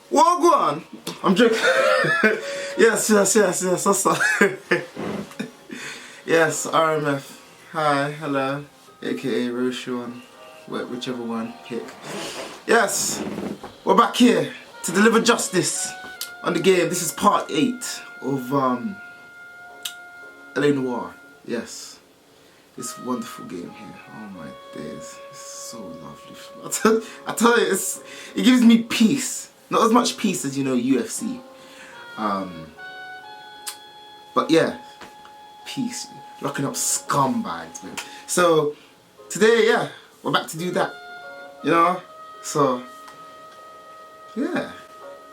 What go on? I'm joking. yes. What's up? Yes, RMF. Hi, hello. AKA Roshan. Whichever one, pick. Yes, we're back here to deliver justice on the game. This is part 8 of Noire. Yes. This wonderful game here. Oh my days. It's so lovely. I tell you, it gives me peace. Not as much peace as, you know, UFC. But yeah, peace. Locking up scumbags, man. So, today, yeah, we're back to do that. You know? So, yeah.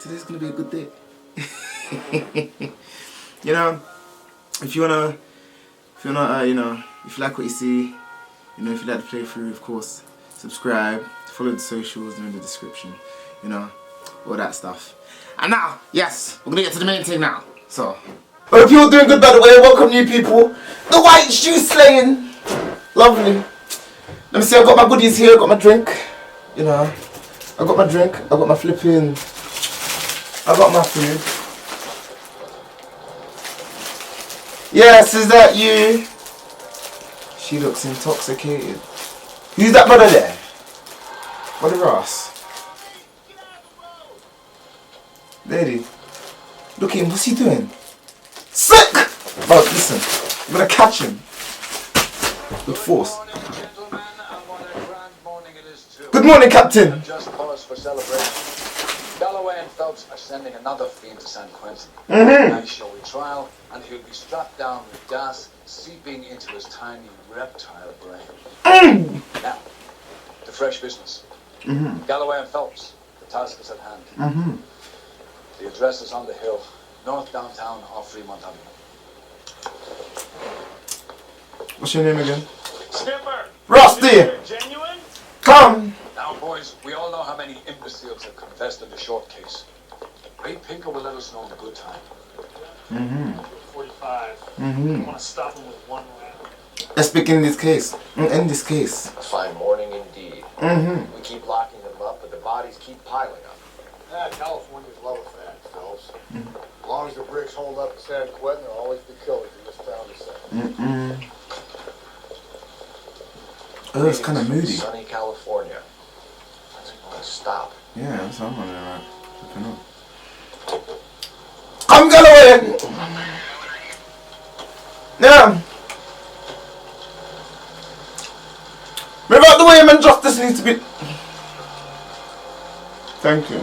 Today's gonna be a good day. You know, if you wanna, you know, if you like what you see, you know, if you like the playthrough, of course, subscribe, follow the socials, they're in the description, you know, all that stuff. And now, yes, we're gonna get to the main thing now. So, I hope you're all doing good, by the way. Welcome, new people. The white shoe slaying, lovely. Let me see. I got my goodies here. I got my drink. You know, I got my drink. I got my flipping. I got my food. Yes, is that you? She looks intoxicated. Who's that brother there? Brother Ross. Lady. Look at him, what's he doing? Sick! Bro, listen. I'm gonna catch him. With force. Good morning, Captain. Just cause for celebration. Galloway and Phelps are sending another fiend to San Quentin. Nice showy trial, and he'll be strapped down with gas seeping into his tiny reptile brain. Now, to fresh business. Galloway and Phelps, the task is at hand. The address is on the hill, north downtown off Fremont Avenue. What's your name again? Skipper! Rusty! Genuine? Come! Now, boys, we all know how many imbeciles have confessed in the short case. Ray Pinker will let us know in a good time. 45. I want to stop him with one round. Let's begin this case. End this case. A fine morning indeed. We keep locking them up, but the bodies keep piling up. California's low fat, Phelps. As long as the bricks hold up in San Quentin, there'll always be killers in this town to say. Oh, it's kind of moody. Sunny California. That's going to stop. Yeah, that's what I'm wondering about. I don't know. Come Galloway! Yeah. Move out the way, man. Justice needs to be. Thank you.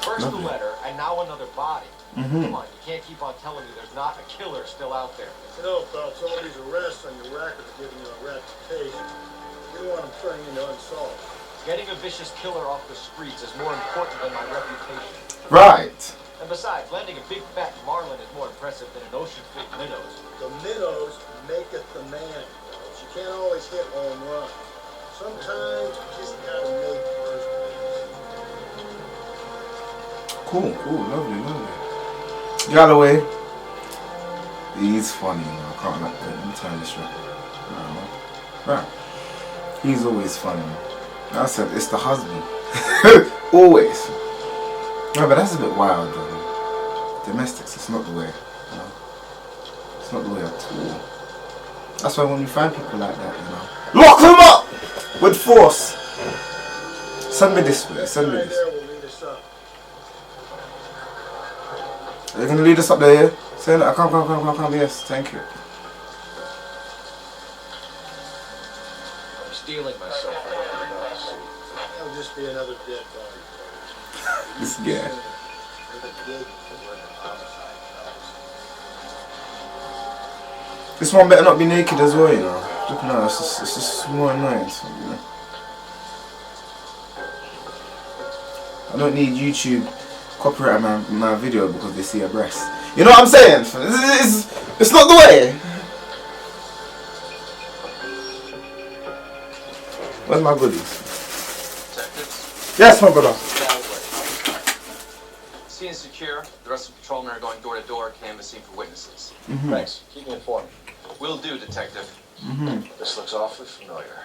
First Lovely. the letter, and now another body. Come on, you can't keep on telling me there's not a killer still out there. You know, Phelps, all these arrests on your record are giving you a reputation. You want them turning into unsolved. Getting a vicious killer off the streets is more important than my reputation. Right. And besides, landing a big fat marlin is more impressive than an ocean full of minnows. The minnows maketh the man, Phelps. You can't always hit home run. Sometimes you just gotta make first base. Cool, lovely. Galloway. He's funny, you know. I can't like that. Let me tell you this right. He's always funny. I said it's the husband. Always. No, but that's a bit wild, though. Domestics, it's not the way. You know? It's not the way at all. That's why when you find people like that, you know, lock them up with force. Send me this way. Send me this. There will lead us up. Are you gonna lead us up there? Yeah? Say that. Come. Yes, thank you. I'm stealing myself. That'll just be another dead body. This guy. You're the dig for working homicide, Phelps. This one better not be naked as well, you know. No, it's just more annoying. So, you know. I don't need YouTube copyright my video because they see a breast. You know what I'm saying? It's not the way. Where's my goodies? Detectives? Yes, my brother. Scene secure. The rest of the patrolmen are going door to door, canvassing for witnesses. Thanks. Keep me informed. Will do, detective. This looks awfully familiar.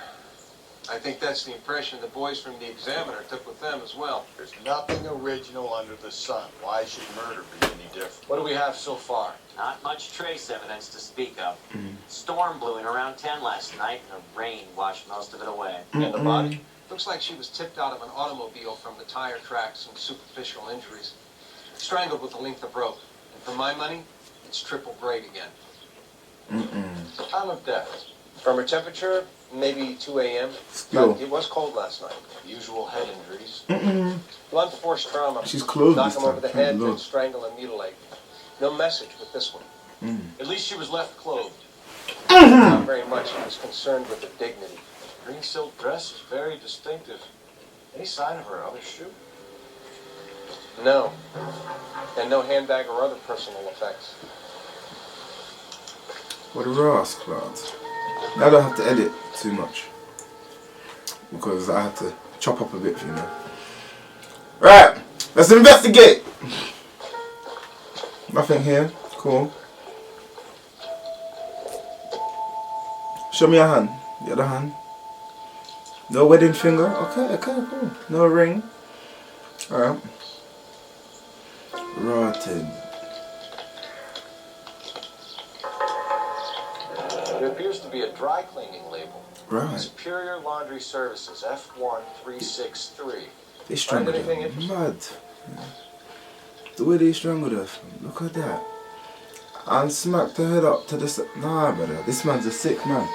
I think that's the impression the boys from the Examiner took with them as well. There's nothing original under the sun. Why should murder be any different? What do we have so far? Not much trace evidence to speak of. Storm blew in around 10 last night, and the rain washed most of it away. And the body? Looks like she was tipped out of an automobile from the tire tracks and superficial injuries. Strangled with a length of rope. And for my money, it's triple braid again. Time of death. From her temperature, maybe 2 a.m. Still. But it was cold last night. Usual head injuries. Blunt force trauma. She's closed Knock this him time. over the Thank head, the then Lord. strangle and mutilate. No message with this one. At least she was left clothed. Not very much. He was concerned with her dignity. Green silk dress is very distinctive. Any sign of her other shoe? No. And no handbag or other personal effects. What a rascal. Now I don't have to edit too much. Because I have to chop up a bit, you know. Right, let's investigate. Nothing here. Cool. Show me your hand. The other hand. No wedding finger. Okay, cool. No ring. Alright. Rotten. There appears to be a dry cleaning label. Right. Superior Laundry Services, F1363. They strangled anything her. interesting? Mad. The way they strangled her. Look at that. And smacked her head up to the... Nah, brother. This man's a sick man.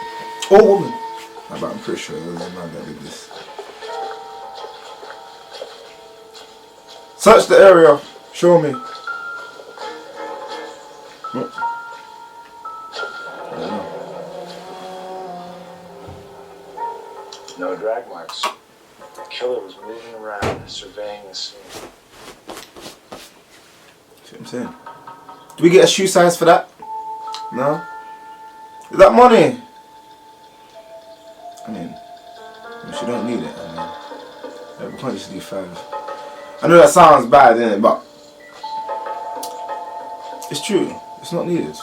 Or woman. Nah, but I'm pretty sure it was a man that did this. Search the area. Show me. No drag marks. The killer was moving around, surveying the scene. See what I'm saying? Do we get a shoe size for that? No? Is that money? I mean, she don't need it. I mean, yeah, we can't just do 5. I know that sounds bad, innit? But it's true. It's not needed.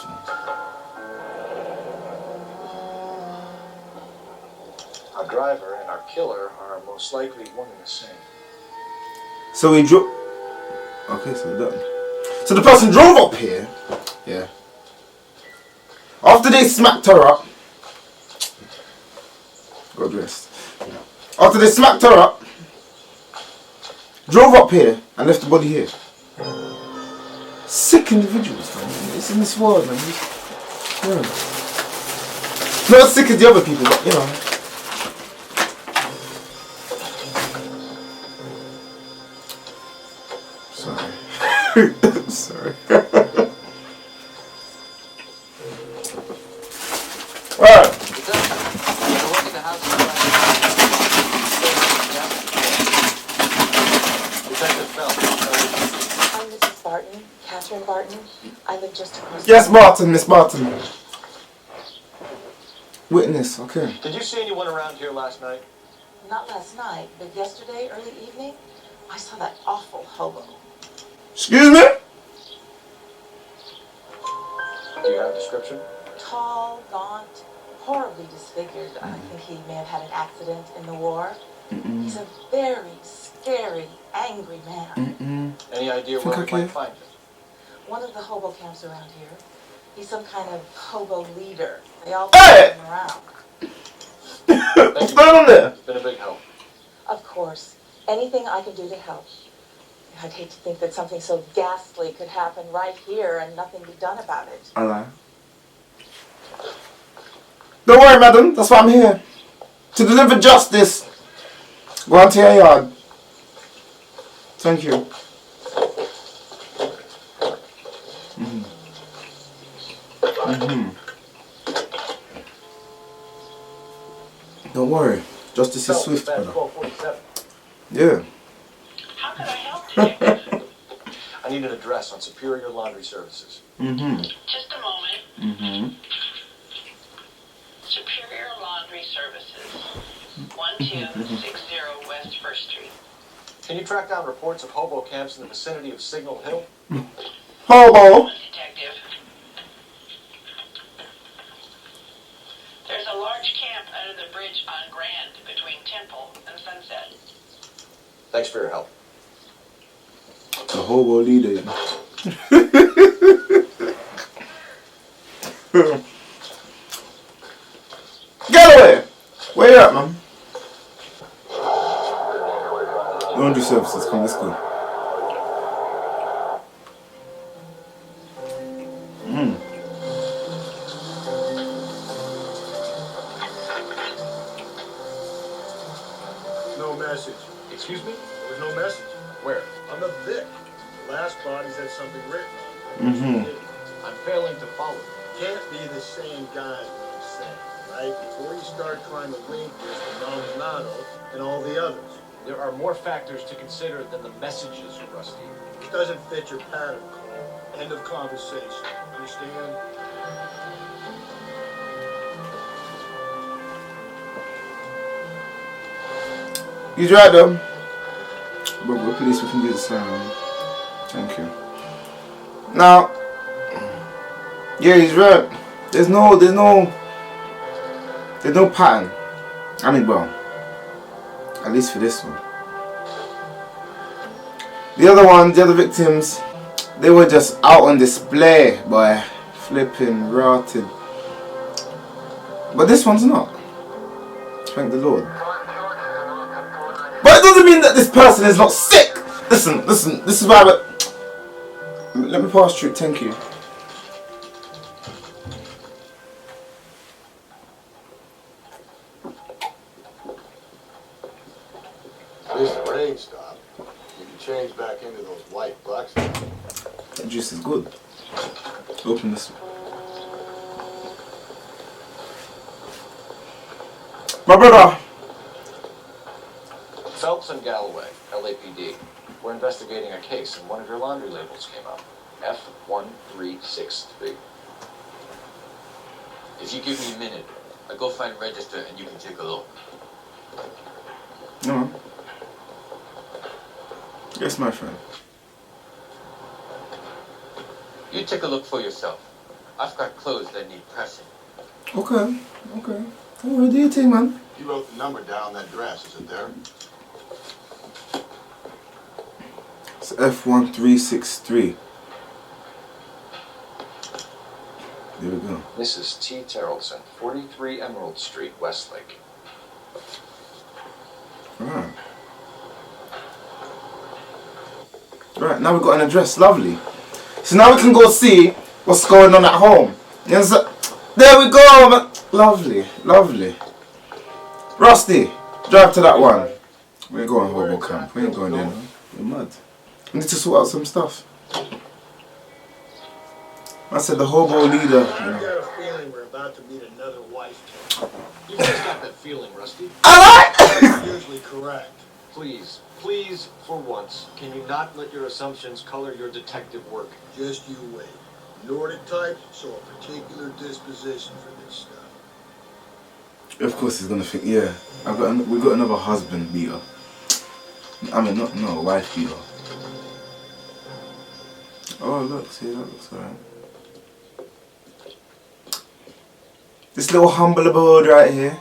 Our driver and our killer are most likely one and the same. So we drove. Okay, so we're done. So the person drove up here. Yeah. After they smacked her up. Got dressed. After they smacked her up. Drove up here and left the body here. Sick individuals, man. It's in this world, man. Yeah. Not as sick as the other people, but you know. Sorry. Sorry. Alright. I'm Mrs. Barton, Catherine Barton. I live just across. Yes, Barton, Miss Barton. Witness, okay. Did you see anyone around here last night? Not last night, but yesterday, early evening, I saw that awful hobo. Excuse me? Do you have a description? Tall, gaunt, horribly disfigured. I think he may have had an accident in the war. He's a very scary, angry man. Any idea where we might find him? One of the hobo camps around here. He's some kind of hobo leader. They all Hey! him around. What's going on there? It's been a big help. Of course, anything I can do to help. I'd hate to think that something so ghastly could happen right here and nothing be done about it. I lie. Don't worry, madam. That's why I'm here. To deliver justice. Go on to your yard. Thank you. Don't worry. Justice is swift, brother. 1247. Yeah. How can I help you? I need an address on Superior Laundry Services. Just a moment. Superior Laundry Services, 1260 West 1st Street. Can you track down reports of hobo camps in the vicinity of Signal Hill? Hobo. Detective. There's a large camp under the bridge on Grand between Temple and Sunset. Thanks for your help. The hobo leader. You know. Galloway! Where you at, man? Laundry services, come, let's go. No message. Excuse me? There was no message. Where? On the Vic. The last body's had something written on it. I'm failing to follow. Can't be the same guy, what I'm saying, right? Before you start trying to link this to Maldonado and all the others. There are more factors to consider than the messages, Rusty. It doesn't fit your pattern, Cole. End of conversation. Understand? He's right though. But we're police, we can do the same. Thank you. Now, yeah, he's right. There's no pattern. I mean, well, at least for this one. The other victims, they were just out on display, boy, flipping, rotted. But this one's not. Thank the Lord. But it doesn't mean that this person is not sick. Listen, this is why let me pass through, thank you. At least the rain stopped. You can change back into those white bucks. That juice is good. Open this one. My brother. Phelps and Galloway, LAPD. We're investigating a case and one of your laundry labels came up. F1363. If you give me a minute, I'll go find a register and you can take a look. No. Yes, my friend. You take a look for yourself. I've got clothes that need pressing. Okay. Alright, do your thing, man. You wrote the number down on that dress, is it there? It's F1363. There we go. Mrs. T. Terrellson, 43 Emerald Street, Westlake. Alright. Right, now we've got an address. Lovely. So now we can go see what's going on at home. Yes, there we go, man. Lovely. Rusty, drive to that one. We ain't going hobo camp. We ain't going there, man. We're mad. We need to sort out some stuff. I said the hobo leader. I've got a feeling we're about to meet another wife. You've just got that feeling, Rusty. That's usually correct. Please, for once, can you not let your assumptions color your detective work? Just you wait. Nordic types show a particular disposition for this stuff. Of course he's gonna think, yeah, we got another husband beater. I mean, no, wife beater. Oh look, see, that looks alright. This little humble abode right here.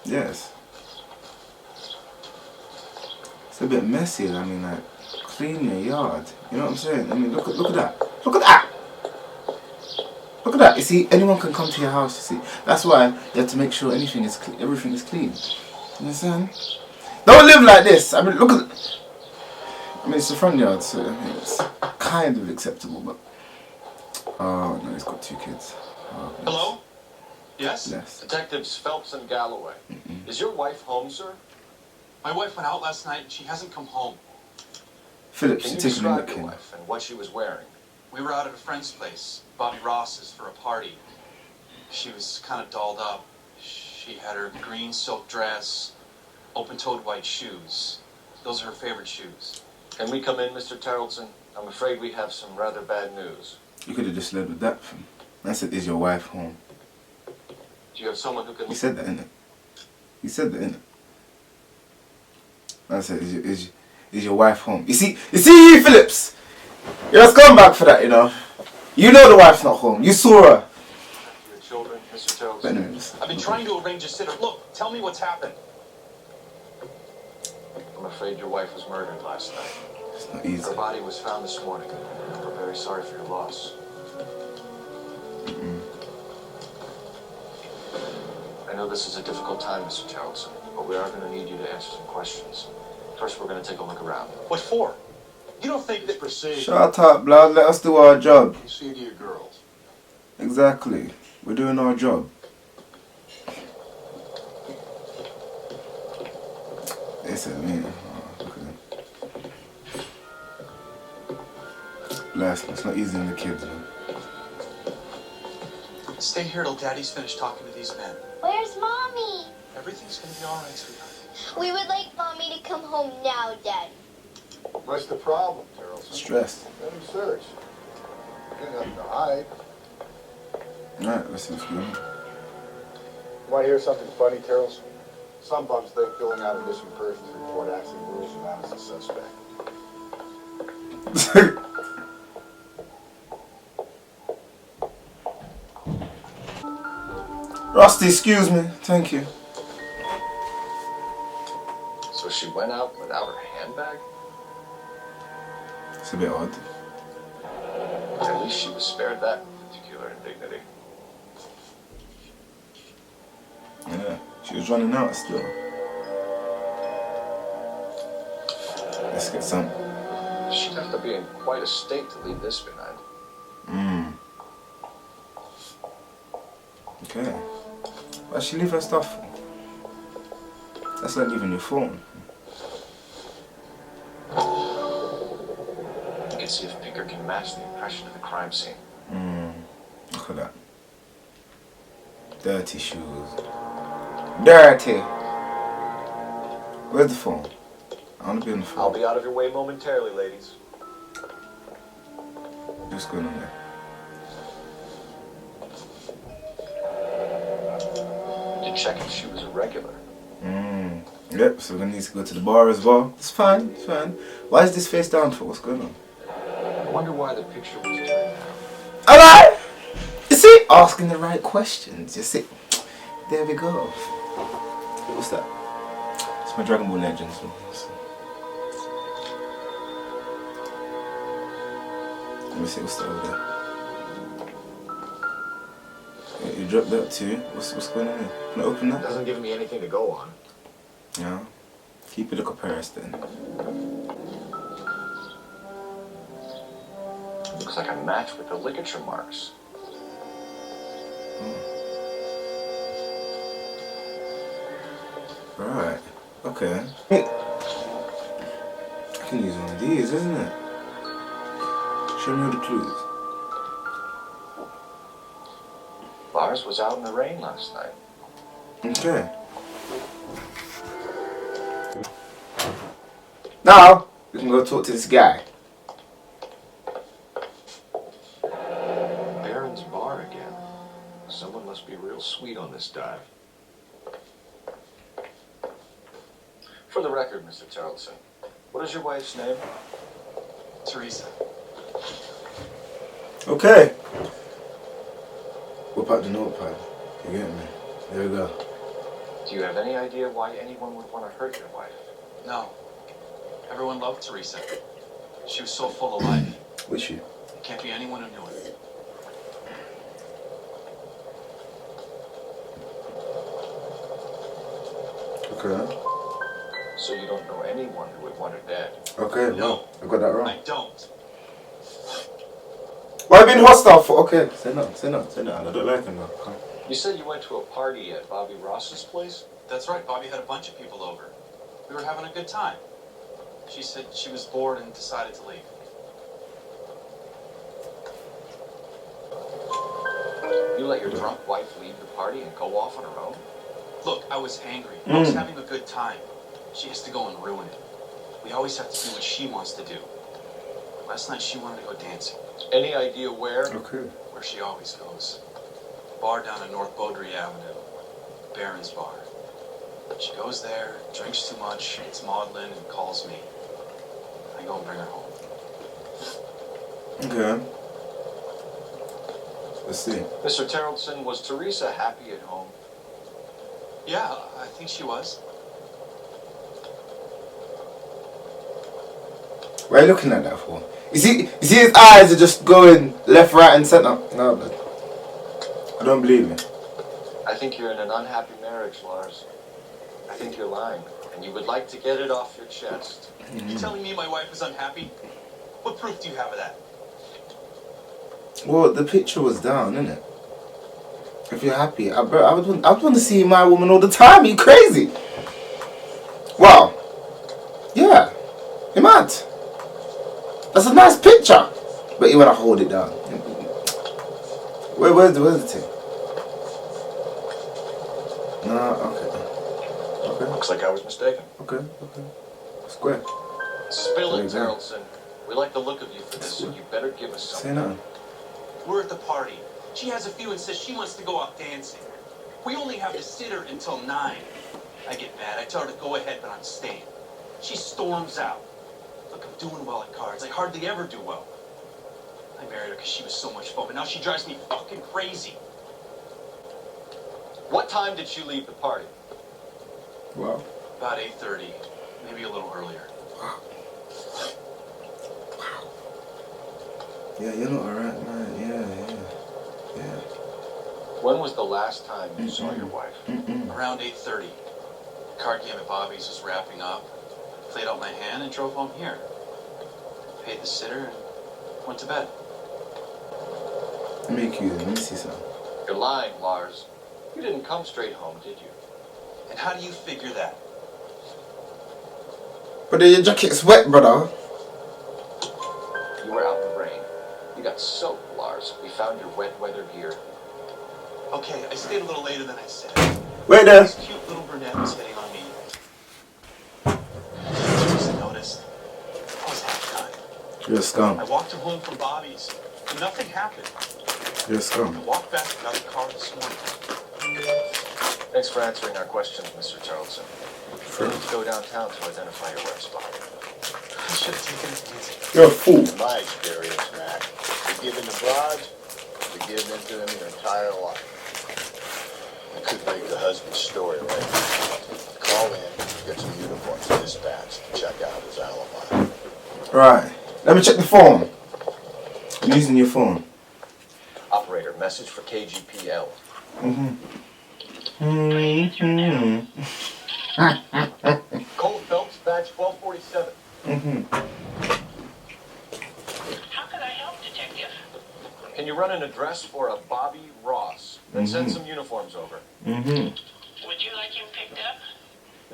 Yes. It's a bit messy, I mean, like, clean your yard. You know what I'm saying? I mean, look at that. Look at that! Look at that. You see, anyone can come to your house, you see. That's why you have to make sure everything is clean. You understand? Don't live like this. I mean, look at... I mean, it's the front yard, so I mean, it's kind of acceptable, but... Oh, no, he's got 2 kids. Oh, yes. Hello? Yes? Yes. Detectives Phelps and Galloway. Is your wife home, sir? My wife went out last night and she hasn't come home. Phillips, Can you're you taking a describe look your in. wife and what she was wearing? We were out at a friend's place, Bobby Ross's, for a party. She was kind of dolled up. She had her green silk dress, open-toed white shoes. Those are her favorite shoes. Can we come in, Mr. Terrellson? I'm afraid we have some rather bad news. You could have just led with that. I said, is your wife home? Do you have someone who can... You said that, innit? You said that, innit? I said, is your wife home? You see, Phillips? You're a scumbag for that, you know? You know the wife's not home. You saw her. Your children, Mr. Terrellson. But anyways, I've been trying to arrange a sitter. Look, tell me what's happened. I'm afraid your wife was murdered last night. It's not easy. Her body was found this morning. We're very sorry for your loss. I know this is a difficult time, Mr. Charlton, but we are going to need you to answer some questions. First, we're going to take a look around. What for? You don't think that proceed? Shut up, blood. Let us do our job. You see to your girls. Exactly. We're doing our job. They said me. Oh, look at them. Bless them. It's not easy on the kids, man. Stay here till Daddy's finished talking to these men. Where's Mommy? Everything's gonna be all right, sweetheart. We would like Mommy to come home now, Dad. What's the problem, Terrelson? Stress. Let him search. Ain't nothing to hide. Alright, let's see what's going on. You want to hear something funny, Terrelson? Some bums think filling out a missing persons report actually rules you out as a suspect. Rusty, excuse me. Thank you. So she went out without her handbag? It's a bit odd. At least she was spared that particular indignity. Yeah, she was running out still. Let's get some. She'd have to be in quite a state to leave this behind. Okay. Why'd she leave her stuff for? That's like leaving your phone. You can see if Pinker can match the impression of the crime scene. Look at that. Dirty shoes. Dirty! Where's the phone? I want to be on the phone. I'll be out of your way momentarily, ladies. What's going on there? To check if she was a regular. Yep, so we're gonna need to go to the bar as well. It's fine, it's fine. Why is this face down for? What's going on? I wonder why the picture was turned down. Alright! You see? Asking the right questions. You see? There we go. What's that? It's my Dragon Ball Legends. Let me see what's that over there. Yeah, you dropped that too. What's going on here? Can I open that? Doesn't give me anything to go on. Yeah. Keep it a comparison. Looks like a match with the ligature marks. Right. Okay. I can use one of these, isn't it? Show me all the clues. Lars was out in the rain last night. Okay. Now, we can go talk to this guy. Baron's bar again. Someone must be real sweet on this dive. For the record, Mr. Charlton, what is your wife's name? Teresa. Okay. Whip out the notepad. You get me? There we go. Do you have any idea why anyone would want to hurt your wife? No. Everyone loved Teresa. She was so full of life. Was she? There can't be anyone who knew it. Okay. So you don't know anyone who would want her dead? Okay, No. I got that wrong. I don't. Why have you been hostile for? Okay, say no. I don't like him now. Come. You said you went to a party at Bobby Ross's place? That's right, Bobby had a bunch of people over. We were having a good time. She said she was bored and decided to leave. You let your drunk wife leave the party and go off on her own? Look, I was angry. I was having a good time. She has to go and ruin it. We always have to do what she wants to do. Last night she wanted to go dancing. Any idea where? Okay. Where she always goes. Bar down on North Beaudry Avenue. Baron's bar. She goes there, drinks too much, gets maudlin, and calls me. I go and bring her home. Okay. Let's see. Mr. Terrelson, was Teresa happy at home? Yeah, I think she was. Why are you looking at that for? You see his eyes are just going left, right, and center. No, but I don't believe it. I think you're in an unhappy marriage, Lars. I think you're lying, and you would like to get it off your chest. You telling me my wife is unhappy? What proof do you have of that? Well, the picture was down, innit? If you're happy, I would want to see my woman all the time. You crazy? Wow. Yeah. You're mad. That's a nice picture, but you want to hold it down. Where's the thing? No, okay. Looks like I was mistaken. Okay. Square. Spill it, There you go. Tarleton. We like the look of you for this, so you better give us Say something. nothing. We're at the party. She has a few and says she wants to go out dancing. We only have to sit her until 9. I get mad. I tell her to go ahead, but I'm staying. She storms out. Look, I'm doing well at cards. I hardly ever do well. I married her because she was so much fun, but now she drives me fucking crazy. What time did she leave the party? Wow. About 8:30, maybe a little earlier. Yeah, you're not alright, man. Yeah. When was the last time you saw your wife? Around 8:30. The card game at Bobby's was wrapping up. Played out my hand and drove home here. Paid the sitter and went to bed. Let me see something. You're lying, Lars. You didn't come straight home, did you? And how do you figure that? But your jacket's wet, brother. You were out in the rain. You got soaked, Lars. We found your wet weather gear. Okay, I stayed a little later than I said. Wait there. This cute little brunette was hitting on me. I just noticed. I was half done. You're a scum. I walked her home from Bobby's. And nothing happened. You're a I scum. walked back to another car this morning. Thanks for answering our questions, Mr. Tarleton. We need to go downtown to identify your wife's body. I should have taken it easy. You're a fool. In my experience, Mac, you're giving the broads, you're giving into them your entire life. I could make the husband's story right. Call in, get some uniforms dispatched to check out his alibi. Right. Let me check the phone. I'm using your phone. Operator, message for KGPL. Cole Phelps, badge 1247. How can I help, Detective? Can you run an address for a Bobby Ross? Then send some uniforms over. Would you like him picked up?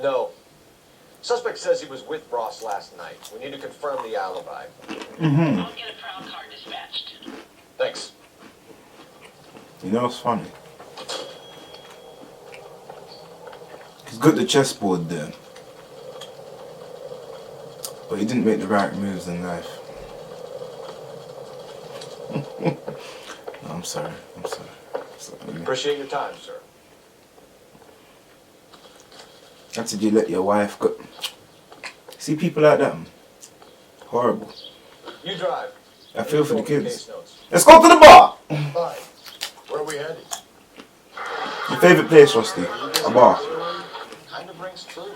No. Suspect says he was with Ross last night. We need to confirm the alibi. I'll get a prowl car dispatched. Thanks. You know what's funny? He's got the chessboard there. But he didn't make the right moves in life. No, I'm sorry. Appreciate your time, sir. How did you let your wife go? See people like that? Horrible. You drive. I feel for the Case kids. notes. Let's go to the bar! Hi, where are we headed? Your favourite place, Rusty? A bar. Kind of rings true.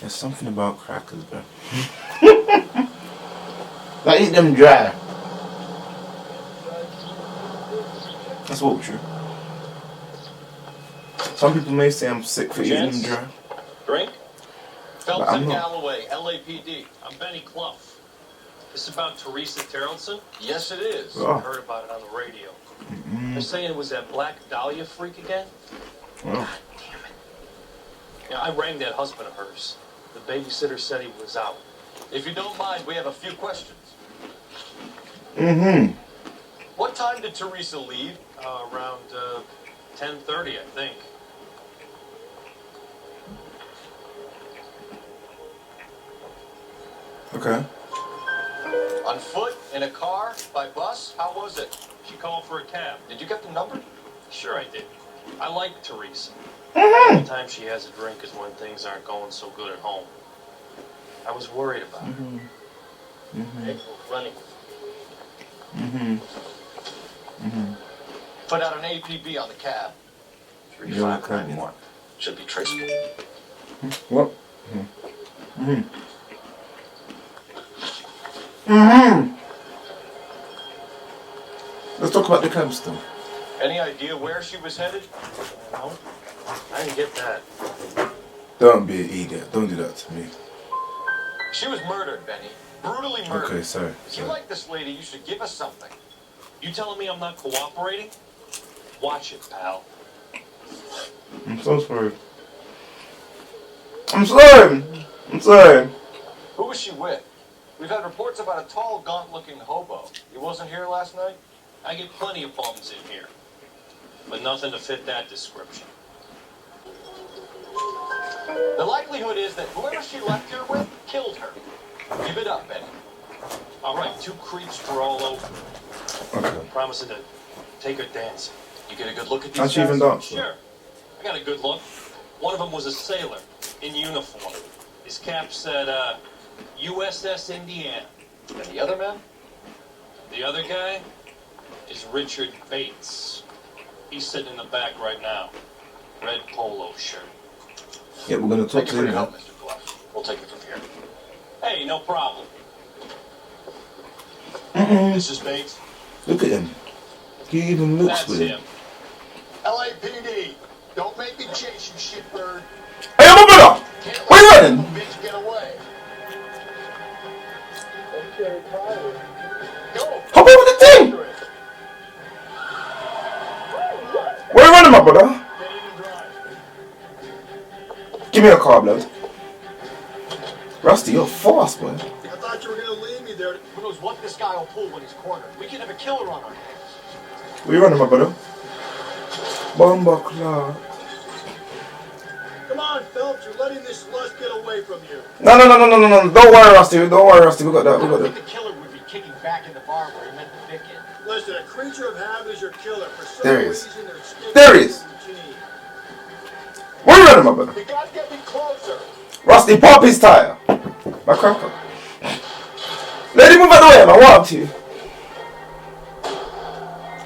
There's something about crackers, bro. I eat them dry. That's what true. Some people may say I'm sick for eating them dry. Drink? But I'm Felton not. Galloway, LAPD. I'm Benny Clough. This about Teresa Tarleton? Yes, it is. Oh. I heard about it on the radio. They're saying it was that Black Dahlia freak again? Oh. Damn it. Yeah, I rang that husband of hers. The babysitter said he was out. If you don't mind, we have a few questions. What time did Teresa leave? Around 10:30, I think. Okay. On foot? In a car? By bus? How was it? She called for a cab. Did you get the number? Sure I did. I like Teresa. The only time she has a drink is when things aren't going so good at home. I was worried about her. April running. Put out an APB on the cab. 3591. Should be traceable. What? Let's talk about the cab still. Any idea where she was headed? No. I didn't get that. Don't be an idiot. Don't do that to me. She was murdered, Benny. Brutally murdered. Okay, sorry. If you like this lady, you should give us something. You telling me I'm not cooperating? Watch it, pal. I'm so sorry. I'm sorry. Who was she with? We've had reports about a tall, gaunt-looking hobo. He wasn't here last night? I get plenty of bums in here, but nothing to fit that description. The likelihood is that whoever she left here with killed her. Give it up, Benny. All right, 2 creeps for all over. Okay. Promising to take her dancing. You get a good look at these How'd she even dance? Sure. I got a good look. One of them was a sailor in uniform. His cap said, USS Indiana. And the other man? The other guy is Richard Bates. He's sitting in the back right now. Red polo shirt. Yeah, we're gonna talk Thank you to for him your now. help, Mr. Bluff. We'll take it from here. Hey, no problem. This is Bates. Look at him. He even looks That's with him. LAPD, don't make me chase you, shitbird. Hey, my brother! Can't Where you let running? that bitch get away. Okay, Tyler. Go. Hop over the thing! Where you running, my brother? Can't even drive. Give me a car, blood. Rusty, you're fast, boy. I thought you were gonna leave me there. Who knows what this guy will pull when he's cornered? We could have a killer on our hands. Where you running, my brother? Bomba clock. Come on, Phelps, you're letting this lust get away from you. No. Don't worry, Rusty. We got that. I think the killer would be kicking back in the bar where he meant to pick it. Listen, a creature of habit is your killer. For some There he is. reason, they're sticking There he to is. routine. Where you running, my brother? You gotta get me closer. Rusty, pop his tire. My cracker. Let him move out the way, I want to.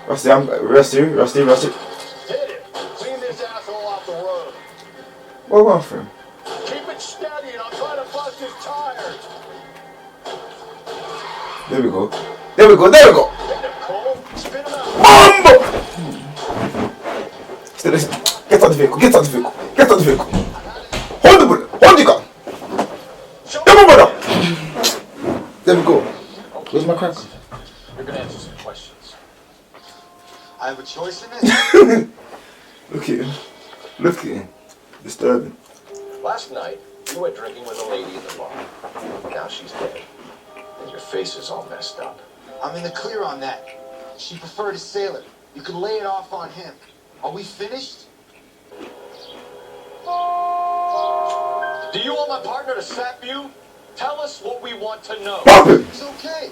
Rusty. Hit it. Clean this asshole off the road. What going for him? Keep it steady and I'll try to bust his tires. There we go. Hit him, Cole. Spin him out. Bomba! Get out the vehicle. Hold the bullet. Hold the gun. Come on, brother. There we go. Where's my cracker? You're gonna answer some questions. I have a choice in this. Look at him. Disturbing. Last night, you went drinking with a lady in the bar. Now she's dead. And your face is all messed up. I'm in the clear on that. She preferred a sailor. You can lay it off on him. Are we finished? Do you want my partner to sap you? Tell us what we want to know. Pop him! It's okay.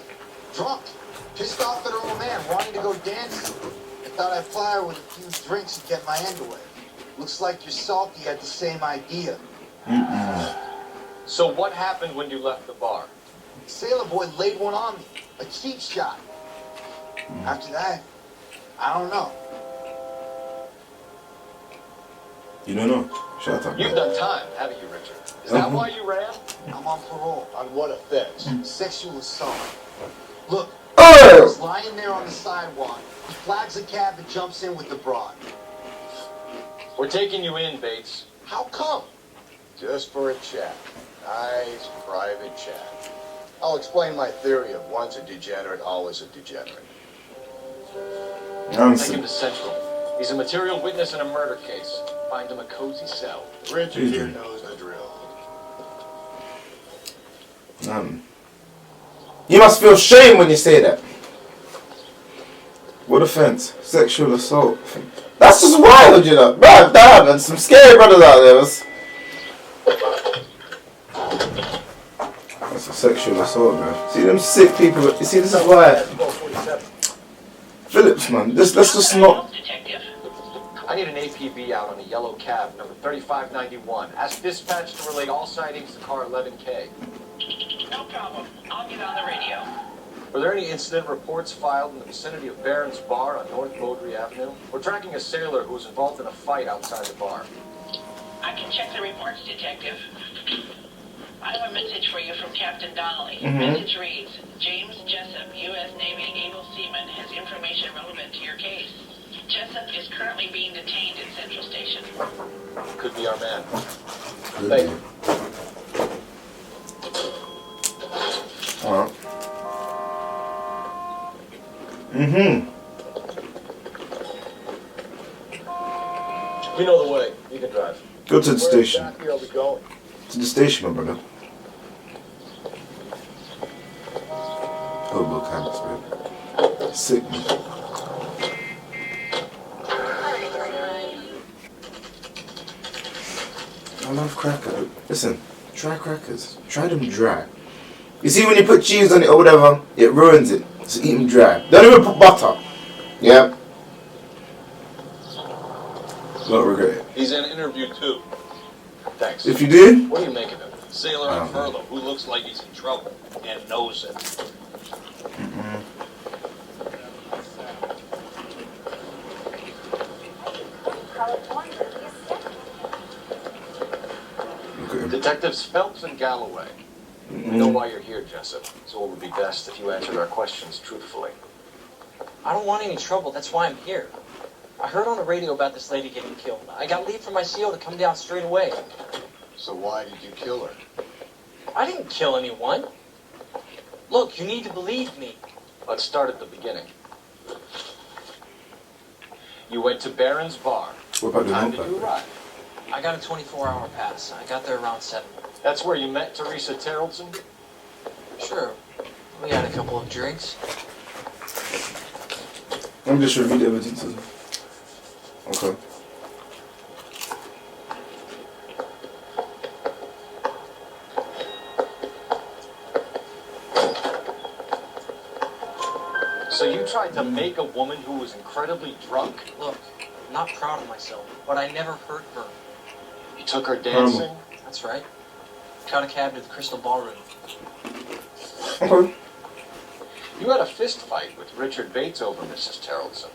Drunk. Pissed off at her old man, wanting to go dancing. I thought I'd fly her with a few drinks and get my end away. Looks like your salty had the same idea. So what happened when you left the bar? Sailor boy laid one on me. A cheap shot. After that, I don't know. You don't know. Shut up. You've done time, haven't you, Richard? Is that why you ran? I'm on parole. On what offense? Sexual assault. Look, Oh! he's lying there on the sidewalk. He flags a cab and jumps in with the broad. We're taking you in, Bates. How come? Just for a chat. Nice private chat. I'll explain my theory of once a degenerate, always a degenerate. Take him Nonsense. to Central. He's a material witness in a murder case. Find him a cozy cell. Richard here knows the drill. You must feel shame when you say that. What offense? Sexual assault. That's just wild, you know. Bruh, damn, and some scary brothers out there. That's a sexual assault, man. See them sick people. You see, this is why. Phillips, man. Let's just not. Detective. I need an APB out on a yellow cab, number 3591. Ask dispatch to relay all sightings to car 11K. No problem. I'll get on the radio. Were there any incident reports filed in the vicinity of Barron's Bar on North Beaudry Avenue? We're tracking a sailor who was involved in a fight outside the bar. I can check the reports, Detective. I have a message for you from Captain Donnelly. Mm-hmm. Message reads, James Jessup, U.S. Navy able seaman, has information relevant to your case. Jessup is currently being detained at Central Station. Could be our man. Thank you. Alright. We know the way. You can drive. Go to the station. Where exactly are we going? To the station, my brother. Hobo campus, man. Sick, man. I love crackers. Listen, try crackers. Try them dry. You see, when you put cheese on it or whatever, it ruins it. So eat them dry. Don't even put butter. Yeah. Don't regret it. He's in an interview too. Thanks. If you did, What do you make of him? Sailor on furlough who looks like he's in trouble and knows it. look at him. Detectives Phelps and Galloway. We know why you're here, Jessup. So it would be best if you answered our questions truthfully. I don't want any trouble. That's why I'm here. I heard on the radio about this lady getting killed. I got leave from my CO to come down straight away. So why did you kill her? I didn't kill anyone. Look, you need to believe me. Let's start at the beginning. You went to Barron's Bar. What about the Time did you notepad? arrive? I got a 24-hour pass. I got there around 7. That's where you met Teresa Terrellson? Sure. We had a couple of drinks. I'm just reviewing everything to them. Okay. So you tried to make a woman who was incredibly drunk? Look, I'm not proud of myself, but I never hurt her. You took her dancing? That's right. Got a cab to the Crystal Ballroom. Okay. You had a fist fight with Richard Bates over Mrs. Terrellson.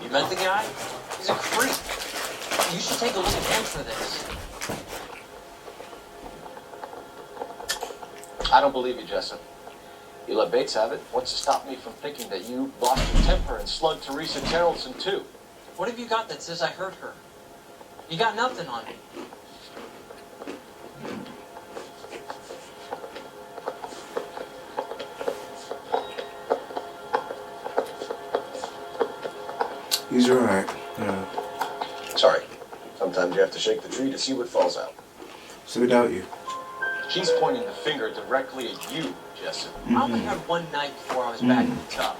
You met the guy? He's a creep. You should take a look at him for this. I don't believe you, Jessup. You let Bates have it. What's to stop me from thinking that you lost your temper and slugged Teresa Terrellson too? What have you got that says I hurt her? You got nothing on me. He's alright. Yeah. Sorry. Sometimes you have to shake the tree to see what falls out. So without you. He's pointing the finger directly at you, Jessup. I only had one night before I was back in the tub.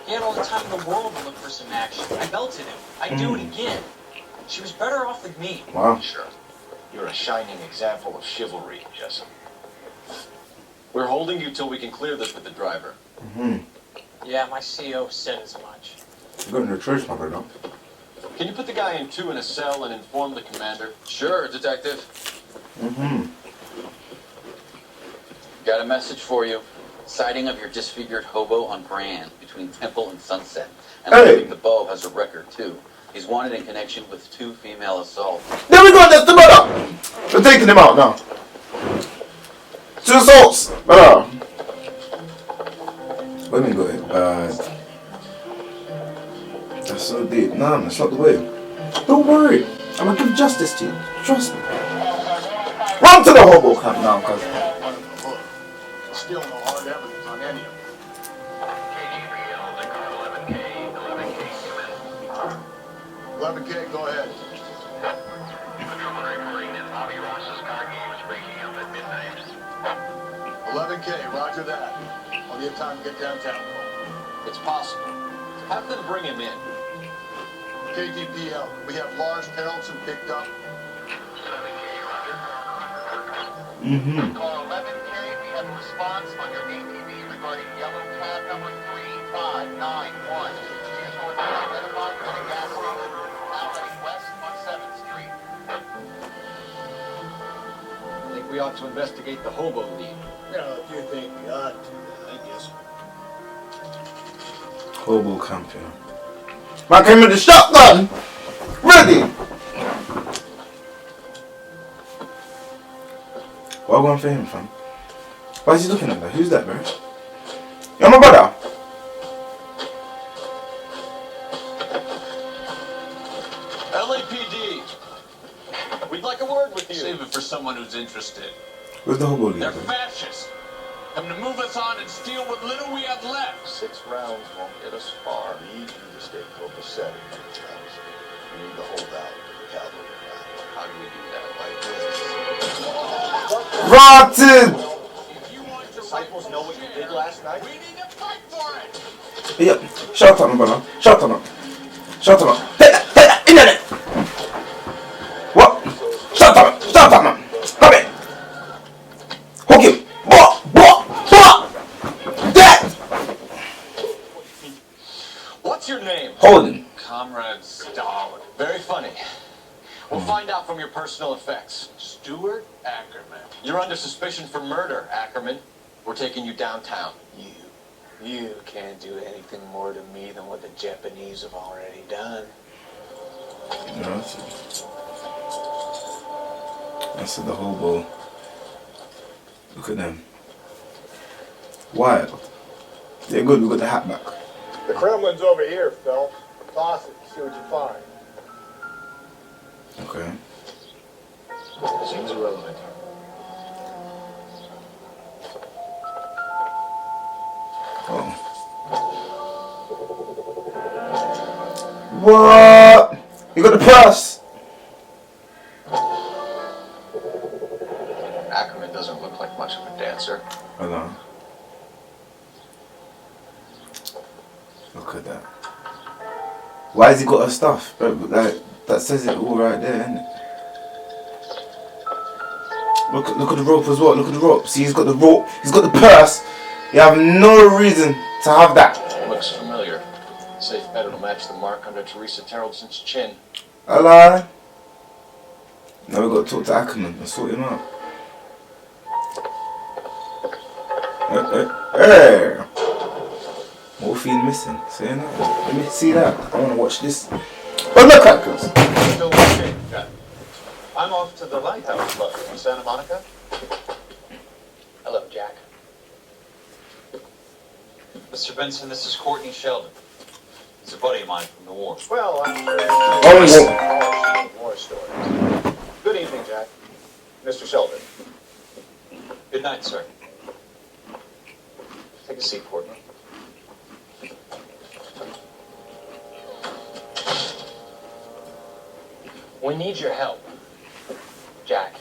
He had all the time in the world to look for some action. I belted him. I'd do it again. She was better off with me. Wow. Sure. You're a shining example of chivalry, Jessup. We're holding you till we can clear this with the driver. Yeah, my CO said as much. You're going to church, my brother. Can you put the guy in 2 in a cell and inform the commander? Sure, Detective. Got a message for you. Sighting of your disfigured hobo on Brand between Temple and Sunset. And I think the Beau has a record, too. He's wanted in connection with 2 female assaults. There we go, that's the brother! We're taking him out now. 2 assaults! Let me go ahead. That's so deep. No, that's not the way. Don't worry. I'm gonna give justice to you. Trust me. Run to the hobo camp now, cuz. Still no hard evidence on any of them. KGPL, the car 11K, 11K, go ahead. Patrolman reporting that Bobby Ross's car game was breaking up at midnight. 11K, roger that. Plenty of time to get downtown. It's possible. Have them bring him in. KTPL, we have Lars Terrellson picked up. 7K, roger. Call 11K, we have a response on your ATV regarding yellow cab number 3591. She is going to be identified at a gas station now heading west on 7th Street. I think we ought to investigate the hobo lead. If you think we ought to, I guess. Hobo camp, you know. Man came with the shotgun! Ready! What I want for him, fam? Why is he looking at that? Who's that, bro? You're my brother! LAPD! We'd like a word with you. Save it for someone who's interested. Where's the hobo leader? They're fascists. Come to move us on and steal what little we have left. 6 rounds won't get us far. We need you to stay copacetic. We need to hold out to the cavalry round. How do we do that? Like this. Rotten! If you want to Disciples know what you did last night? we need to fight for it. Yeah, shut up, my brother. Shut up. Shut up. Take that, in there. What? Shut up, man. Come here. Hook him. What? That! What's your name? Hold him. Comrade Stalin. Very funny. We'll find out from your personal effects. Stuart Ackerman. You're under suspicion for murder, Ackerman. We're taking you downtown. You can't do anything more to me than what the Japanese have already done. No, that's the hobo. Look at them. Wild. They're good, we got the hat back. The Kremlin's over here, Phil. Toss it, see what you find. Okay. Seems irrelevant. Oh. What? You got the purse? Ackerman doesn't look like much of a dancer. Hold on. Look at that. Why has he got her stuff? Bro, like, that says it all right there, isn't it? Look at the rope as well. Look at the rope. See, he's got the rope. He's got the purse. You have no reason to have that. Looks familiar. Safe bet it'll match the mark under Teresa Terrelson's chin. Hello? Now we got to talk to Ackerman and sort him out. Hey! Morphine missing. Saying that. Let me see that. I want to watch this. But look, Atkins. Still working, Jack. I'm off to the Lighthouse Club in Santa Monica. Hello, Jack. Mr. Benson, this is Courtney Sheldon. He's a buddy of mine from the war. Well, I'm sure war stories. Good evening, Jack. Mr. Sheldon. Good night, sir. Take a seat, Courtney. We need your help, Jack.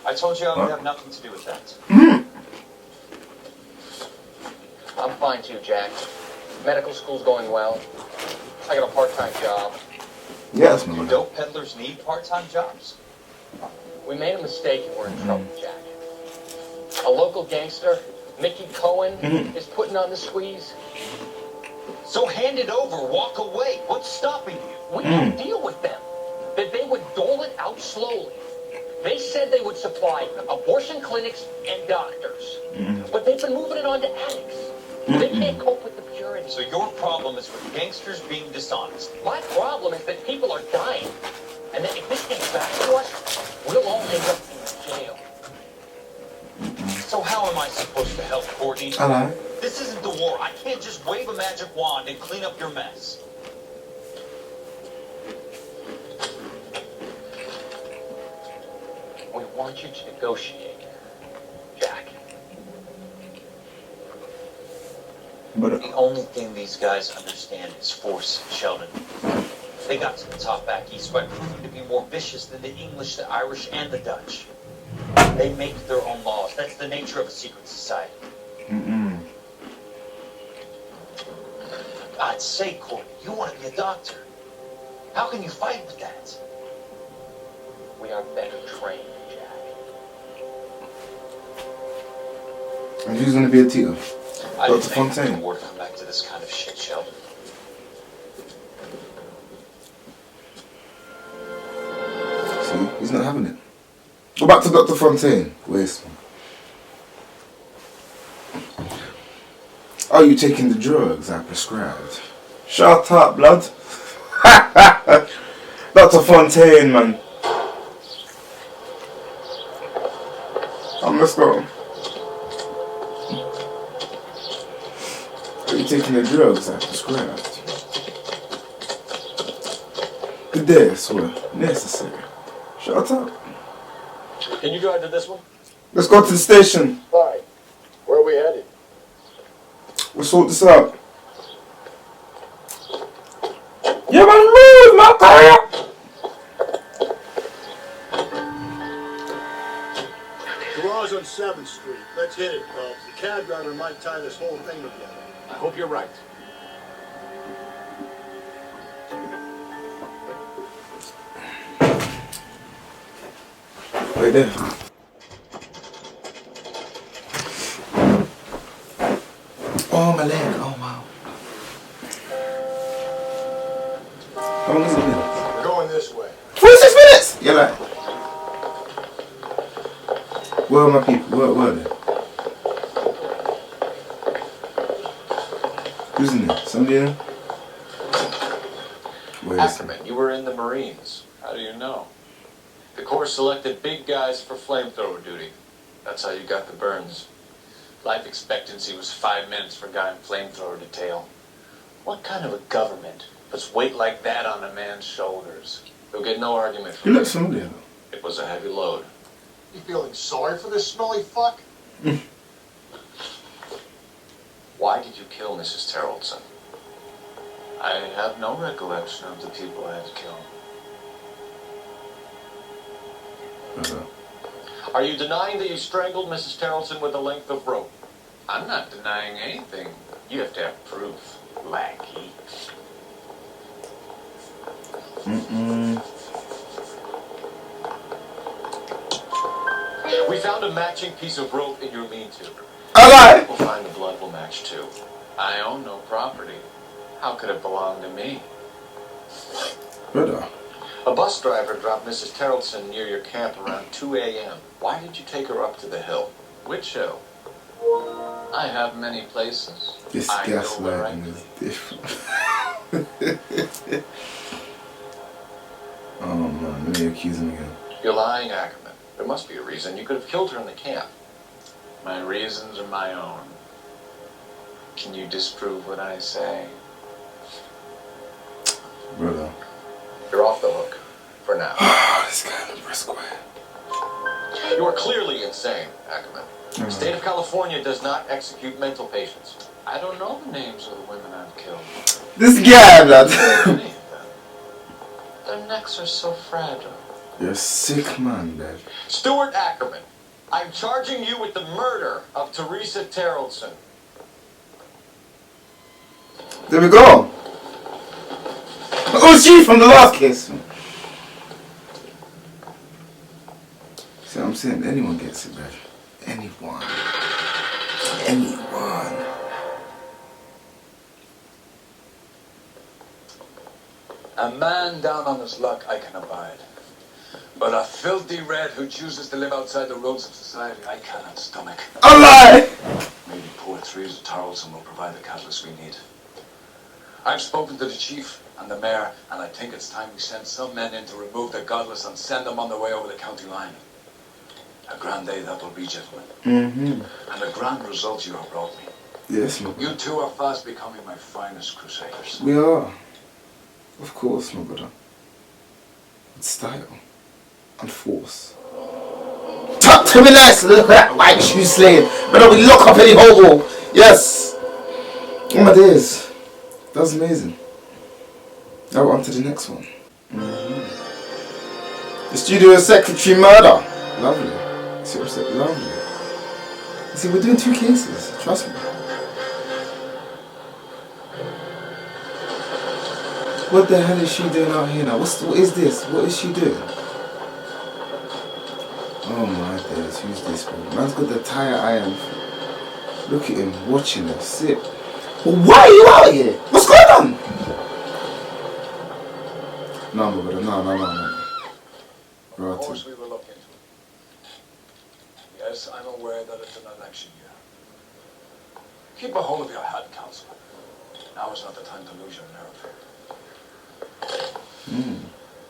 I told you I would have nothing to do with that. I'm fine too, Jack. Medical school's going well. I got a part-time job. Yes, Do man. dope peddlers need part-time jobs? We made a mistake and we're in trouble, Jack. A local gangster, Mickey Cohen, is putting on the squeeze. So hand it over, walk away. What's stopping you? We can deal with them. That they would dole it out slowly. They said they would supply abortion clinics and doctors. But they've been moving it on to addicts. They can't cope with the purity. So your problem is with gangsters being dishonest. My problem is that people are dying. And that if this gets back to us, we'll all end up in jail. So how am I supposed to help, Courtney? Hello. This isn't the war. I can't just wave a magic wand and clean up your mess. We want you to negotiate, Jack. But The only thing these guys understand is force, Sheldon. They got to the top back east by proving to be more vicious than the English, the Irish, and the Dutch. They make their own laws. That's the nature of a secret society. God's sake, Courtney, you want to be a doctor. How can you fight with that? We are better trained, Jack. and who's going to be a teacher? I Dr. didn't think Fontaine. the war to come back to this kind of shit, Sheldon. See, he's not having it. Go back to Dr. Fontaine. Waste. Are you taking the drugs I prescribed? Shut up, blood. Dr. Fontaine, man. Let's go. Are you taking the drugs I prescribed? This were necessary. Shut up. Can you drive to this one? Let's go to the station. Fine. Where are we headed? We'll sort this out. Yeah, man, move, my car. Garage on 7th Street. Let's hit it, Bubs. The cab driver might tie this whole thing together. I hope you're right. Right there. Oh, my leg. Oh, wow. How long has it been? We're going this way. 46 minutes! You're like... Where are my people? Where are they? Who's in there? Somebody in there? Where is he? Ackerman, you were in the Marines. How do you know? The Corps selected big guys for flamethrower duty. That's how you got the burns. Life expectancy was 5 minutes for a guy in flamethrower detail. What kind of a government puts weight like that on a man's shoulders? You'll get no argument He from me. looks familiar. It was a heavy load. You feeling sorry for this smelly fuck? Why did you kill Mrs. Terrellson? I have no recollection of the people I had killed. Are you denying that you strangled Mrs. Terrellson with a length of rope? I'm not denying anything. You have to have proof, lackey. We found a matching piece of rope in your lean-to. Alright! We'll find the blood will match too. I own no property. How could it belong to me? Brother. A bus driver dropped Mrs. Terrellson near your camp around 2 a.m. Why did you take her up to the hill? Which hill? I have many places. This I know where I gaslighting is different. Oh man, let me accuse him again. You're lying, Ackerman. There must be a reason. You could have killed her in the camp. My reasons are my own. Can you disprove what I say? Brother. You're off the hook. For now. This guy in the brisk way. You are clearly insane, Ackerman. The state of California does not execute mental patients. I don't know the names of the women I've killed. This guy, blood. Their necks are so fragile. You're a sick man, Dad. Stuart Ackerman, I'm charging you with the murder of Teresa Terrellson. There we go. Oh, she from the last case. See what I'm saying? Anyone gets it, Dad. Anyone. Anyone. A man down on his luck I can abide. But a filthy red who chooses to live outside the roads of society I cannot stomach. A lie! Maybe poor Teresa Tarleton will provide the catalyst we need. I've spoken to the chief and the mayor, and I think it's time we send some men in to remove the godless and send them on their way over the county line. A grand day that will be, gentlemen. And a grand result you have brought me. Yes, my You two are fast becoming my finest crusaders. We are. Of course, my brother. With style. And force. Talk to me nice, look at that white shoe slave. Brother, we lock up any hobo. Yes. Oh my days. That was amazing. Now we're on to the next one. The studio secretary murder. Lovely. See what I'm saying? Lovely. You see, we're doing 2 cases. Trust me. What the hell is she doing out here now? What is this? What is she doing? Oh my days, who's this man? Man's got the tire iron. Look at him, watching her, sit. Well, why are you out here? What's going on? No, my brother, no. Of course we will look into it. Yes, I'm aware that it's an election year. Keep a hold of your head, Counselor. Now is not the time to lose your nerve.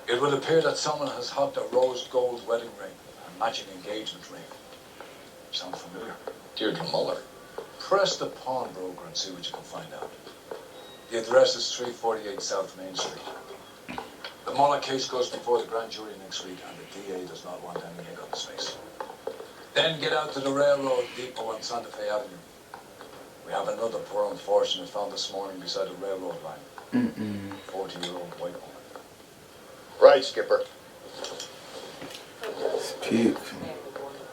It would appear that someone has hooked a rose gold wedding ring, a matching engagement ring. Sound familiar? Deirdre Muller. Press the pawnbroker and see what you can find out. The address is 348 South Main Street. The Muller case goes before the grand jury next week, and the DA does not want any ink on his face. Then get out to the railroad depot on Santa Fe Avenue. We have another poor unfortunate found this morning beside the railroad line. 40-year-old white woman. Right, Skipper. It's peak.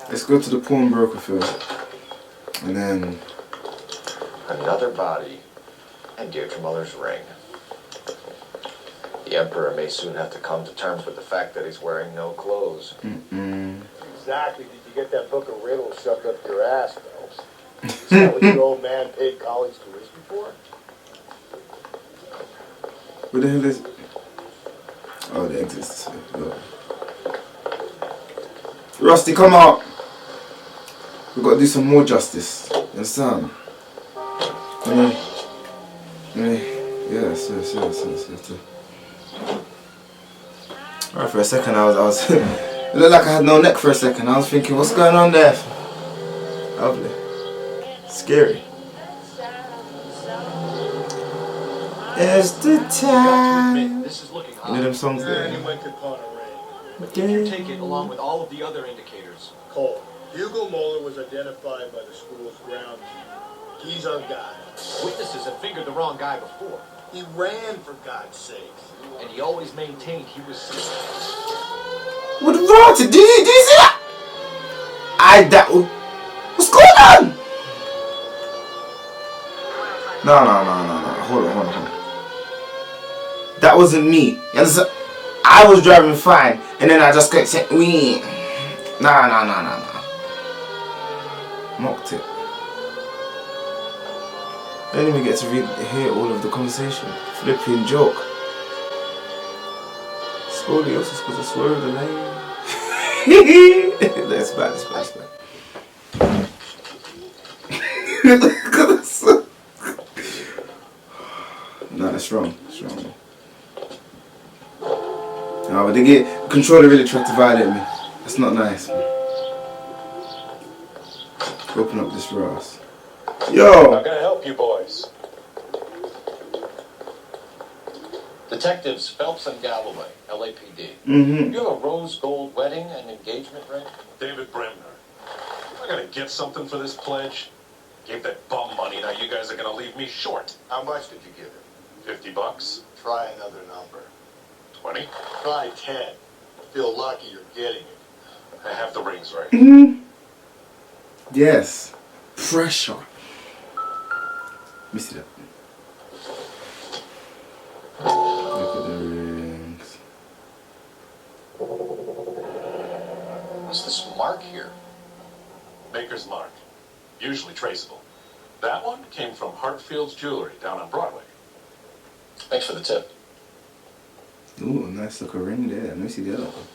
Let's go to the pawnbroker first. And then... Another body. And Deirdre Muller's ring. The Emperor may soon have to come to terms with the fact that he's wearing no clothes. Exactly. Did you get that book of riddles shoved up your ass, Phelps? Is that what your old man paid college tuition for? What the hell is it? Oh, the exit is this way. Oh. Rusty, come out! We've got to do some more justice. You understand? Yes. Alright, for a second I was it looked like I had no neck for a second. I was thinking, what's going on there? Lovely. Scary. It's the time. This is looking You know them songs there? Anyone could pawn a ring. But did you take it along with all of the other indicators? Cole, Hugo Muller was identified by the school's ground team. He's our guy. Witnesses have fingered the wrong guy before. He ran, for God's sakes. And he always maintained he was... What wrong? Did you see that? What's going on? No. Hold on. That wasn't me. You understand? I was driving fine, and then I just got said, Nah. Mocked it. I didn't even get to hear all of the conversation. Flipping joke. Scoliosis because I swerved the lane. That's bad. No, that's wrong. No, but the controller really tried to violate me. That's not nice. Open up this for us. Yo! How can I help you boys? Detectives Phelps and Galloway, LAPD. You have a rose gold wedding and engagement ring? David Bremner. I gotta get something for this pledge. Gave that bum money, now you guys are gonna leave me short. How much did you give him? $50? Try another number. 20? Try 10. Feel lucky you're getting it. I have the rings right. Yes. Pressure. Let me see that. Look at the rings. What's this mark here? Maker's mark. Usually traceable. That one came from Hartfield's Jewelry down on Broadway. Thanks for the tip. Ooh, nice looking ring there. Let me see the other one.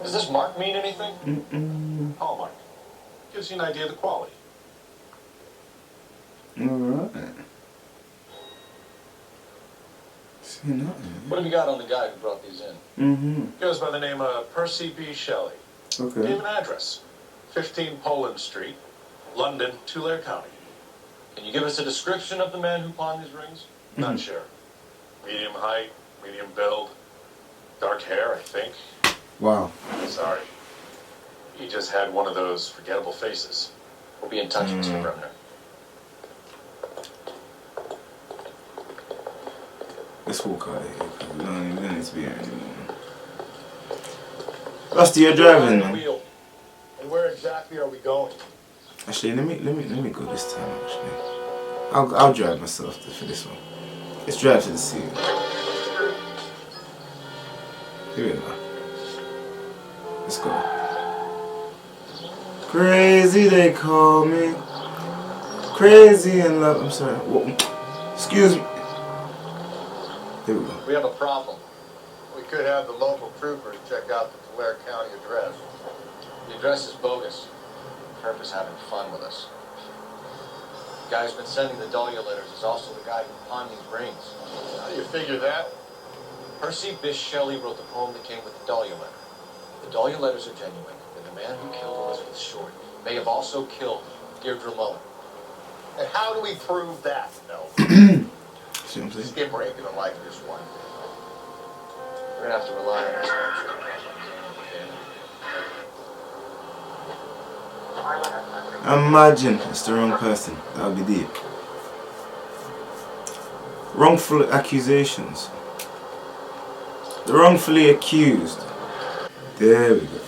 Does this mark mean anything? Hallmark. Gives you an idea of the quality. Alright. See nothing. What have you got on the guy who brought these in? Goes by the name of Percy B. Shelley. Okay. Name and address. 15 Poland Street, London, Tulare County. Can you give us a description of the man who pawned these rings? Not sure. Medium height, medium build, dark hair, I think. Wow. Sorry. He just had one of those forgettable faces. We'll be in touch, Mr. Bremner. Let's walk out of here, because we don't need to be here anymore. Rusty, you're driving, man. And where exactly are we going? Actually, let me go this time. Actually, I'll drive myself for this one. Let's drive to the sea. Here we go. Let's go. Crazy, they call me. Crazy in love. I'm sorry. Whoa. Excuse me. Here we go. We have a problem. We could have the local troopers check out the Tulare County address. The address is bogus. purpose having fun with us. The guy who's been sending the Dahlia letters is also the guy who pawned these rings. How do you figure that? Percy Bysshe Shelley wrote the poem that came with the Dahlia letter. The Dahlia letters are genuine, and the man who killed Elizabeth Short may have also killed Deirdre Mullen. And how do we prove that, no? See what I'm saying? Skipper ain't gonna like this one. We're gonna have to rely on this Imagine it's the wrong person. That would be deep. Wrongful accusations. The wrongfully accused. There we go.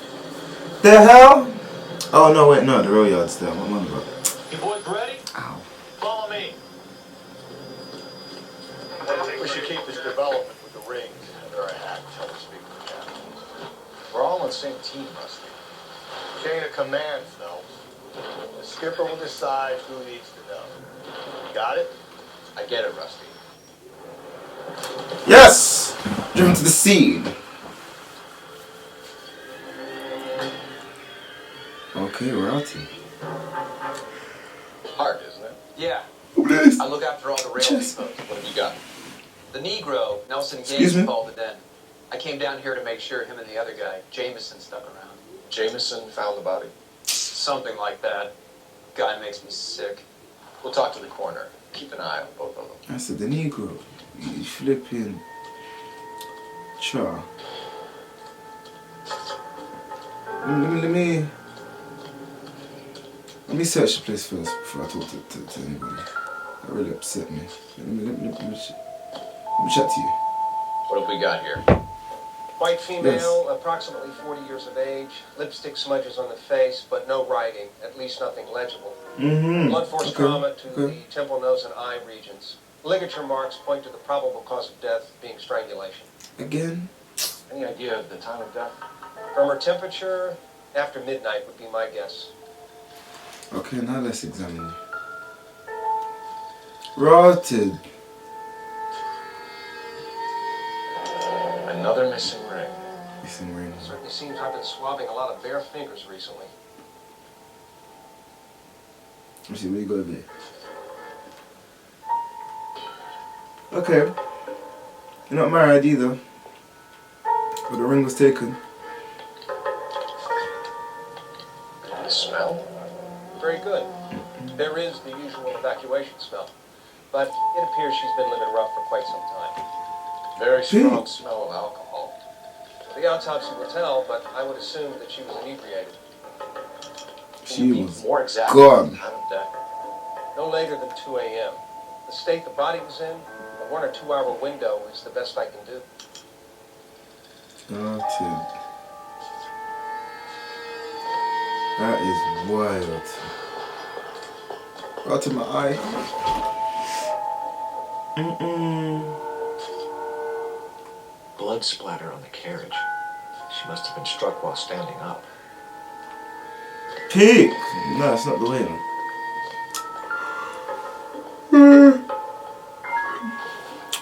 The hell? Oh no, wait, no, the row yard's there. What am I about? You boys ready? Ow. Follow me. I think we should keep this development with the rings under our hat until we speak to the captain. We're all on the same team, Rusty. Chain of command, Phelps. The skipper will decide who needs to know. You got it? I get it, Rusty. Yes! Driven to the scene. Okay, we're out here. Hard, isn't it? Yeah. Please. I look after all the rail Just- depots. What have you got? The Negro, Nelson Excuse Gaines, me? called it then. I came down here to make sure him and the other guy, Jameson, stuck around. Jameson found the body. Something like that. Guy makes me sick. We'll talk to the coroner. Keep an eye on both of them. I said the Negro. You flipping. Char. Let me search the place first before I talk to anybody. That really upset me. Let me chat to you. What have we got here? White female, Yes. approximately 40 years of age, lipstick smudges on the face, but no writing, at least nothing legible. Mm-hmm. Blunt force Okay. trauma to Okay. the temple, nose, and eye regions. Ligature marks point to the probable cause of death being strangulation. Again? Any idea of the time of death? From her temperature, after midnight would be my guess. Okay, now let's examine you. Rotted. Another missing ring. Missing ring. Certainly seems I've been swabbing a lot of bare fingers recently. Let me see, what you got there? Okay. You're not married either. But the ring was taken. The smell? Very good. There is the usual evacuation smell. But it appears she's been living rough for quite some time. Very strong smell of alcohol. The autopsy will tell, but I would assume that she was inebriated. She was More exact gone. time of death. No later than 2 a.m. The state the body was in, a 1 or 2 hour window is the best I can do. Rotted. That is wild. Right to my eye. Blood splatter on the carriage. She must have been struck while standing up. Peak! No, it's not the way, man.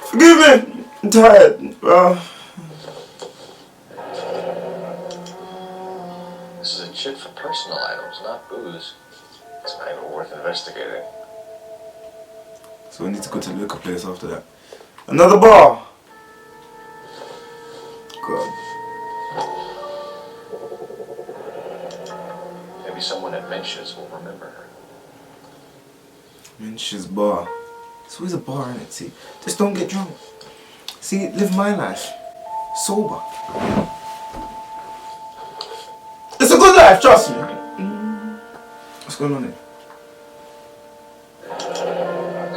Forgive me! I'm tired. Well, This is a chit for personal items, not booze. It's not even worth investigating. so we need to go to the liquor place after that. Another bar! God. Maybe someone at Mensch's will remember her. Mensch's bar. It's always a bar in it, see? Just don't get drunk. See, live my life. Sober. It's a good life, trust me. What's going on here?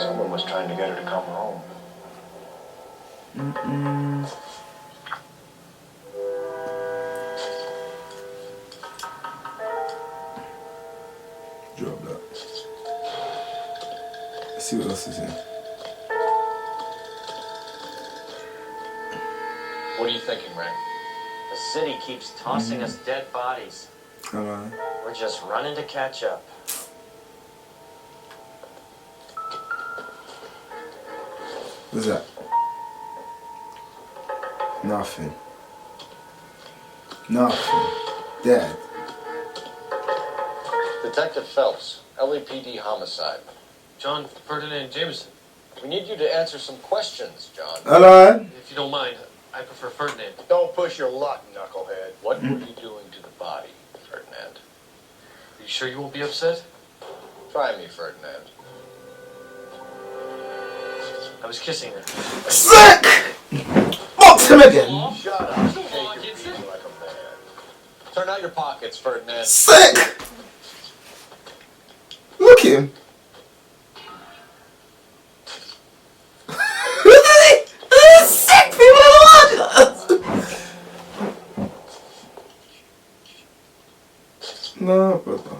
Someone was trying to get her to come home. Drop that. Let's see what else is here. What are you thinking, Ray? The city keeps tossing us dead bodies. Come on. We're just running to catch up. What's that? Nothing. Nothing. Dead. The Detective Phelps, LAPD homicide. John Ferdinand Jameson. We need you to answer some questions, John. Hello. If you don't mind, I prefer Ferdinand. Don't push your luck, knucklehead. What were you doing to the body, Ferdinand? Are you sure you won't be upset? Try me, Ferdinand. I was kissing her. Sick! Box him again. Shut up. Take your beating like a man. Turn out your pockets, Ferdinand. Sick! Look at him. Sick people in the world. No, brother.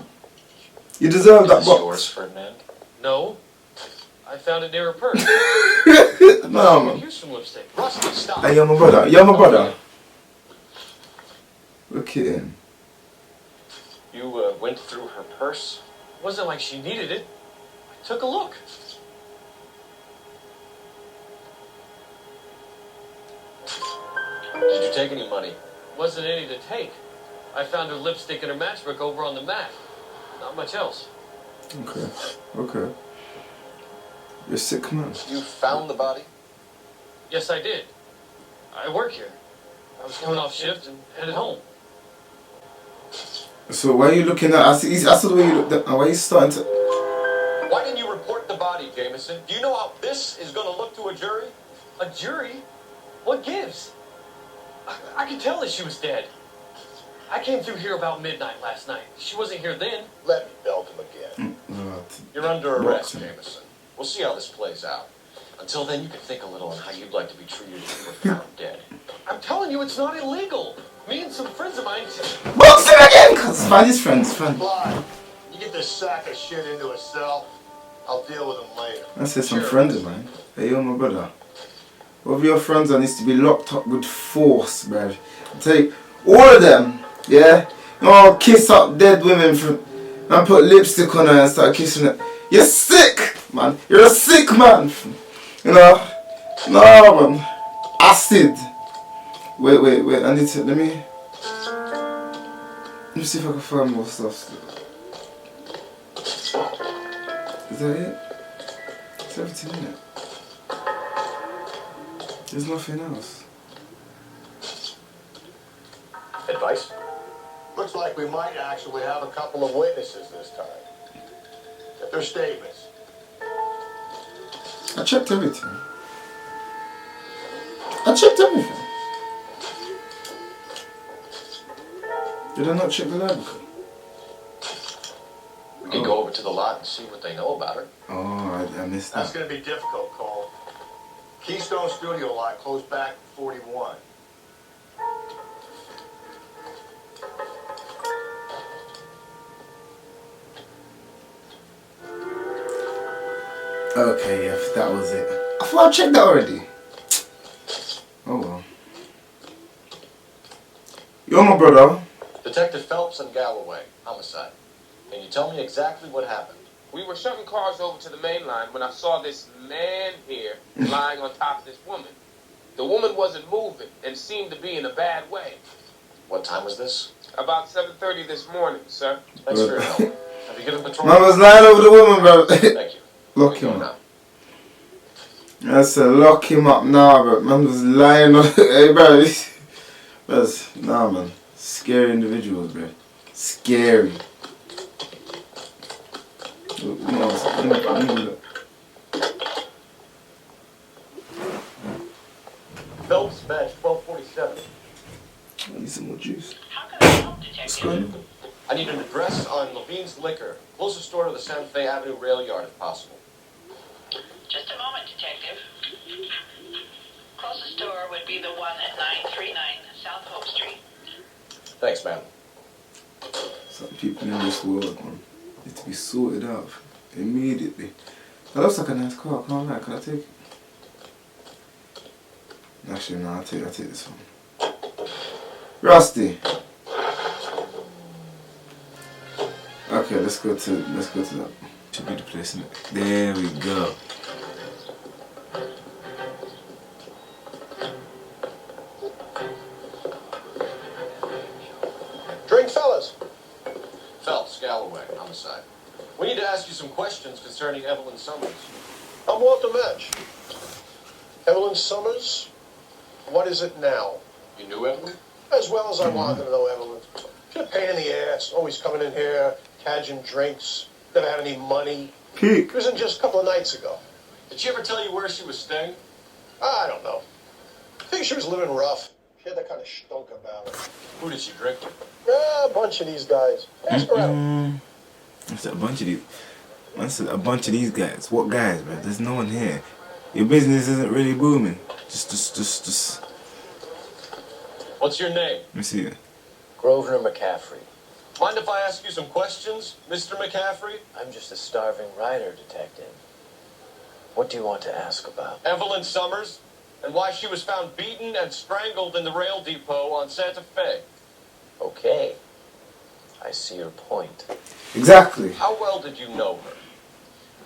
You deserve that Is box. yours, Ferdinand? No. I found it near her purse. No, man. Here's some lipstick. Rusty, stop. Hey, you're my brother. You're my brother. Look at him. You went through her purse? It wasn't like she needed it. I took a look. Did you take any money? Wasn't any to take. I found her lipstick and her matchbook over on the mat. Not much else. Okay. Okay. You're a sick man. You found the body? Yes, I did. I work here. I was coming off shift and headed home. So why are you looking at? I see the way you looked at. Why are you starting to? Why didn't you report the body, Jameson? Do you know how this is going to look to a jury? A jury? What gives? I could tell that she was dead. I came through here about midnight last night. She wasn't here then. Let me belt him again. You're under arrest, Jameson. We'll see how this plays out. Until then, you can think a little on how you'd like to be treated if you were found dead. I'm telling you, it's not illegal. Me and some friends of mine... Box him again! Cause find his friends, friend. Fly. You get this sack of shit into a cell. I'll deal with him later. I said some friends of mine. Hey, you're my brother. All of your friends that needs to be locked up with force, bruv. Take all of them, yeah? You know, kiss up dead women and put lipstick on her and start kissing her. You're sick, man. You're a sick man. You know? No, man. Acid. Wait. I need to, let me see if I can find more stuff. Is that it? It's everything in it. There's nothing else. Advice? Looks like we might actually have a couple of witnesses this time. Get their statements. I checked everything. I checked everything. Did I not check the library? We can go over to the lot and see what they know about her. Oh, I missed That's that. going to be difficult, Cole. Keystone Studio lot closed back 41. Okay, yeah, that was it. I thought I checked that already. Oh well. You're my brother. Detective Phelps and Galloway, homicide. Can you tell me exactly what happened? We were shuttling cars over to the main line when I saw this man here lying on top of this woman. The woman wasn't moving and seemed to be in a bad way. What time was this? About 7:30 this morning, sir. Thanks for your help. Have you given patrol? Man was lying over the woman, bro. Thank you. Lock him up. I said lock him up now, bro. Man was lying on. Hey, bro. That's nah, man. Scary individuals, bro. Scary. Phelps, badge 1247. I need some more juice. How can I help, Detective? I need an address on Levine's Liquor. Closest store to the Santa Fe Avenue rail yard, if possible. Just a moment, Detective. Closest store would be the one at 939 South Hope Street. Thanks, ma'am. Some people in this world, man, need to be sorted out immediately. That looks like a nice car. I can't lie. Can I take it? Actually, no. I'll take this one. Rusty. Okay, let's go to that. Should be the place, isn't it? There we go. Drink, fellas. Phelps, Galloway, homicide. outside. We need to ask you some questions concerning Evelyn Summers. I'm Walter Match. Evelyn Summers, what is it now? You knew Evelyn? As well as I wanted to know Evelyn. She's a pain in the ass, always coming in here, cadging drinks, never had any money. It was in just a couple of nights ago. Did she ever tell you where she was staying? I don't know. I think she was living rough. She had that kind of stunk about her. Who did she drink with? A bunch of these guys. Ask her out. I said a bunch of these. I said a bunch of these guys. What guys, man? There's no one here. Your business isn't really booming. Just. What's your name? Let me see it. Grosvenor McCaffrey. Mind if I ask you some questions, Mr. McCaffrey? I'm just a starving writer, detective. What do you want to ask about? Evelyn Summers, and why she was found beaten and strangled in the rail depot on Santa Fe. Okay. I see your point. Exactly. How well did you know her?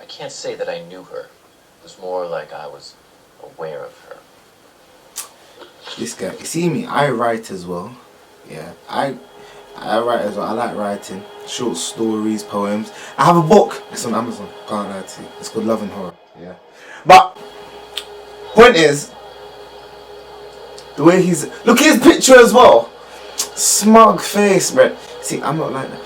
I can't say that I knew her. It was more like I was aware of her. This guy, you see me, I write as well. Yeah, I write as well. I like writing short stories, poems. I have a book. It's on Amazon. Can't lie to you. It's called Love and Horror. Yeah, but point is, the way he's look at his picture as well. Smug face, bro. See, I'm not like that.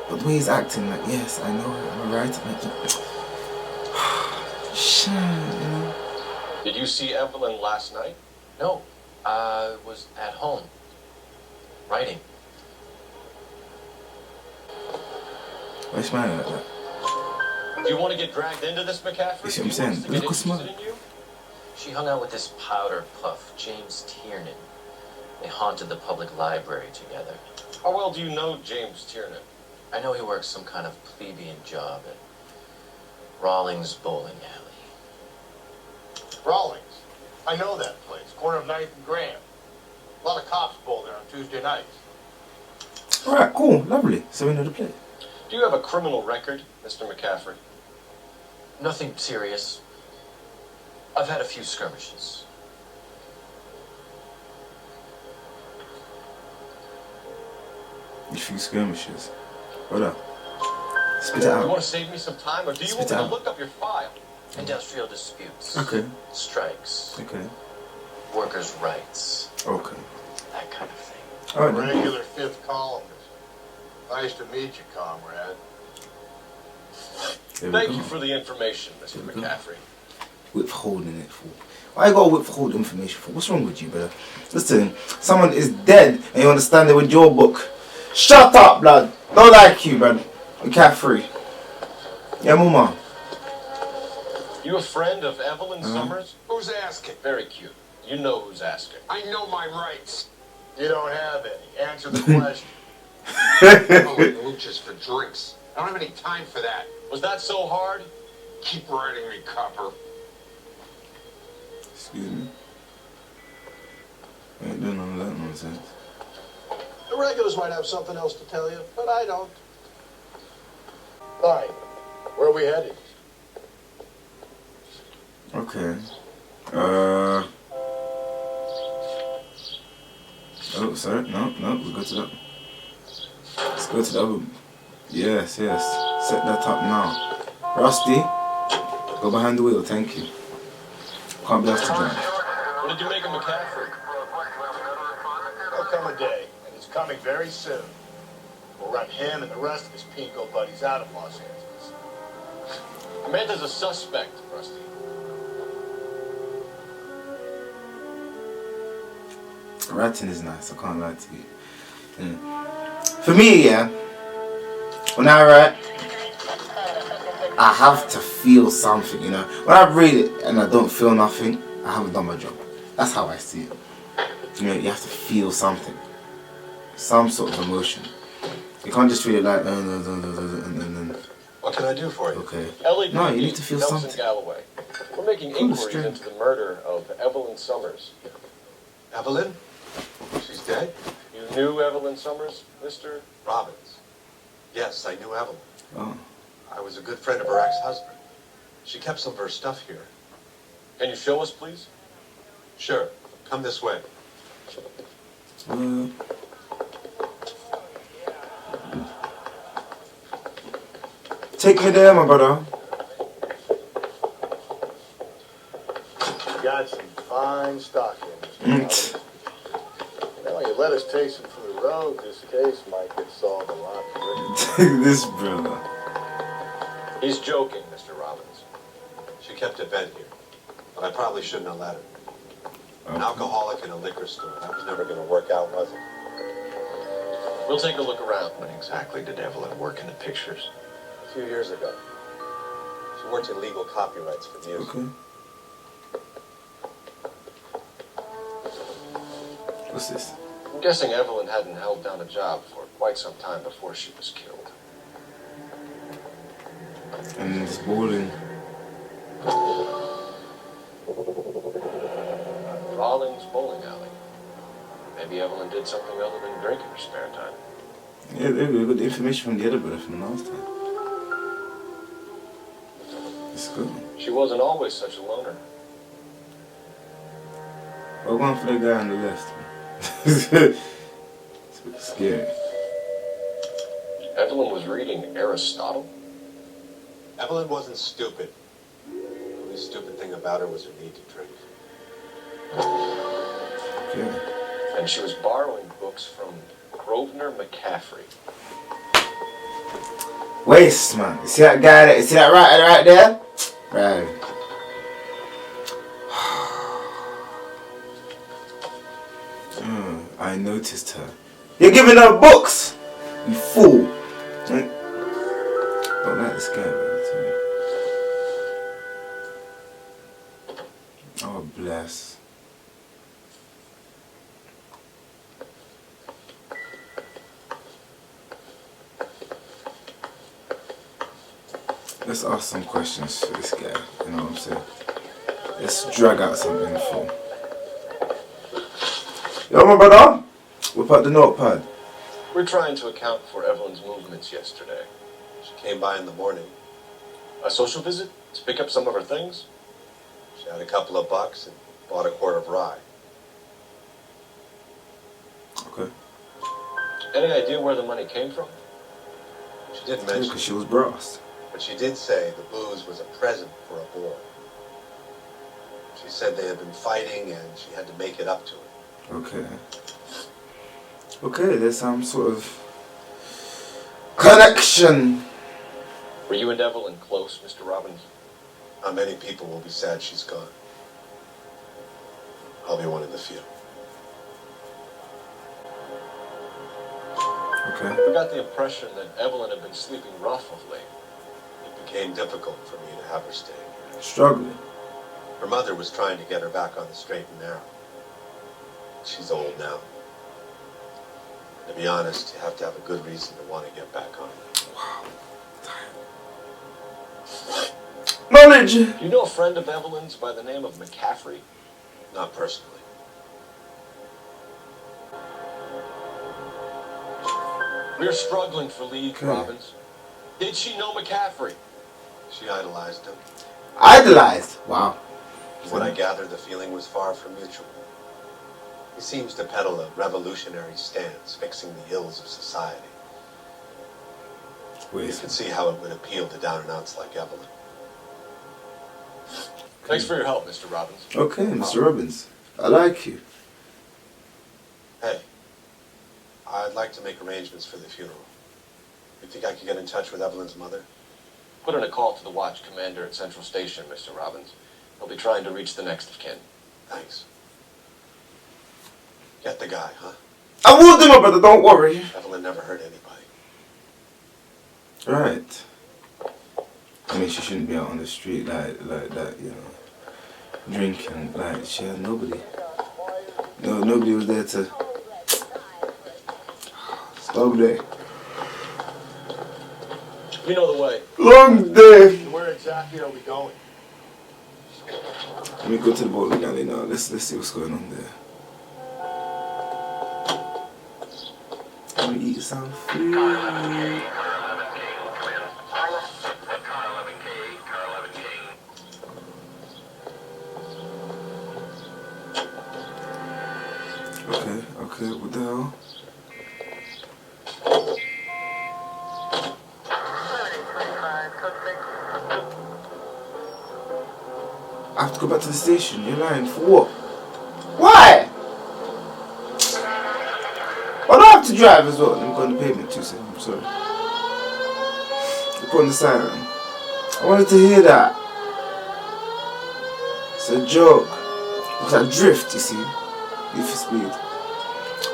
But the way he's acting, like, yes, I know her. I'm a writer. Shit, you know. Did you see Evelyn last night? No, I was at home, writing. Why you smiling like that? Do you want to get dragged into this, McCaffrey? You see what I'm saying? Look how smart. She hung out with this powder puff, James Tiernan. They haunted the public library together. How well do you know James Tiernan? I know he works some kind of plebeian job at Rawlings Bowling Alley. Rawlings. I know that place. Corner of 9th and Graham. A lot of cops bowl there on Tuesday nights. Alright, cool, lovely. So we know the place. Do you have a criminal record, Mr. McCaffrey? Nothing serious. I've had a few skirmishes. A few skirmishes. Hold up. Spit it You out. want to save me some time, or do you Spit want me it to out. look up your file? Industrial disputes. Okay. Strikes. Okay. Workers' rights. Okay. That kind of thing. Alright then. Regular fifth columnist. Nice to meet you, comrade. There we Thank go. you for the information, Mr. There we go. McCaffrey. Withholding it for. Why you gotta withhold information for? What's wrong with you, brother? Listen, someone is dead and you understand it with your book. Shut up, blood. Don't like you, blood. McCaffrey. Yeah, mama. You a friend of Evelyn Uh-huh. Summers? Who's asking? Very cute. You know who's asking. I know my rights. You don't have any. Answer the question. Oh, mooches for drinks. I don't have any time for that. Was that so hard? Keep writing me, copper. Excuse me. I ain't doing none of that nonsense. The regulars might have something else to tell you, but I don't. All right. Where are we headed? Okay. Oh, sorry. No, we'll go to that. Let's go to the other. Yes. Set that up now. Rusty, go behind the wheel, thank you. Can't be asked to drive. What did you make of McCaffrey? There'll come a day, and it's coming very soon. We'll run him and the rest of his pinko buddies out of Los Angeles. Amanda's a suspect, Rusty. Writing is nice, I can't lie to you. Yeah. For me, yeah, when I write, I have to feel something, you know. When I read it and I don't feel nothing, I haven't done my job. That's how I see it. You know, you have to feel something. Some sort of emotion. You can't just read it like, and What can I do for you? okay. LAPD, No, you need to feel Nelson something. Galloway. We're making Cool, inquiries straight. into the murder of Evelyn Summers. Evelyn? She's dead? You knew Evelyn Summers, Mr. Robbins. Yes, I knew Evelyn. Oh. I was a good friend of her ex-husband. She kept some of her stuff here. Can you show us, please? Sure. Come this way. Take me there, my brother. Got some fine stock in this. Well, you let us taste them from the road, this case might get solved a lot quicker. This brother. He's joking, Mr. Robbins. She kept a bed here, but I probably shouldn't have let her. An alcoholic in a liquor store. That was never going to work out, was it? We'll take a look around. When exactly did Evelyn work in the pictures? A few years ago. She worked in legal copyrights for music. Okay. What's this? I'm guessing Evelyn hadn't held down a job for quite some time before she was killed. And it's bowling. Rawlings Bowling Alley. Maybe Evelyn did something other than drink in her spare time. Yeah, we got the information from the other brother from the last time. It's good. She wasn't always such a loner. We're going for the guy on the left. It's a bit scary. Evelyn was reading Aristotle? Evelyn wasn't stupid. The only stupid thing about her was her need to drink. Okay. And she was borrowing books from Grosvenor McCaffrey. Waste, man. You see that guy? You see that right there? Right. I noticed her. You're giving her books, you fool. Don't like this guy, man. Oh, bless. Let's ask some questions for this guy, you know what I'm saying? Let's drag out some info. Yo, my brother, whip out the notepad. We're trying to account for Evelyn's movements yesterday. She came by in the morning. A social visit to pick up some of her things? She had a couple of bucks and bought a quart of rye. Okay. Any idea where the money came from? She didn't mention because she was brassed. But she did say the booze was a present for a boy. She said they had been fighting and she had to make it up to him. Okay. Okay, there's some sort of connection. Were you and Evelyn close, Mr. Robbins? Not many people will be sad she's gone. I'll be one of the few. Okay. I got the impression that Evelyn had been sleeping rough of late. It became difficult for me to have her stay. Struggling. Her mother was trying to get her back on the straight and narrow. She's old now. To be honest, you have to have a good reason to want to get back on it. Wow. Knowledge! Do you know a friend of Evelyn's by the name of McCaffrey? Not personally. We're struggling for leads, Okay. Robbins. Did she know McCaffrey? She idolized him. Idolized? Wow. What I gather, the feeling was far from mutual. He seems to peddle a revolutionary stance, fixing the ills of society. You can see how it would appeal to down-and-outs like Evelyn. Thanks for your help, Mr. Robbins. Okay, Mr. Robbins. I like you. Hey, I'd like to make arrangements for the funeral. You think I could get in touch with Evelyn's mother? Put in a call to the watch commander at Central Station, Mr. Robbins. He'll be trying to reach the next of kin. Thanks. Get the guy, huh? I will do, my brother, don't worry. Evelyn never hurt anybody. Right. I mean, she shouldn't be out on the street like that, you know. Drinking, like, she had nobody. No, nobody was there to... Long day. You know the way. Long day. Where exactly are we going? Let me go to the bowling alley now. Let's see what's going on there. Let me eat some food. Okay, what the hell? I have to go back to the station. You're lying. For what? Why? I don't have to drive as well. Let me go on the pavement too, I'm sorry. Put on the siren. I wanted to hear that. It's a joke. It's a drift, you see. Need for Speed.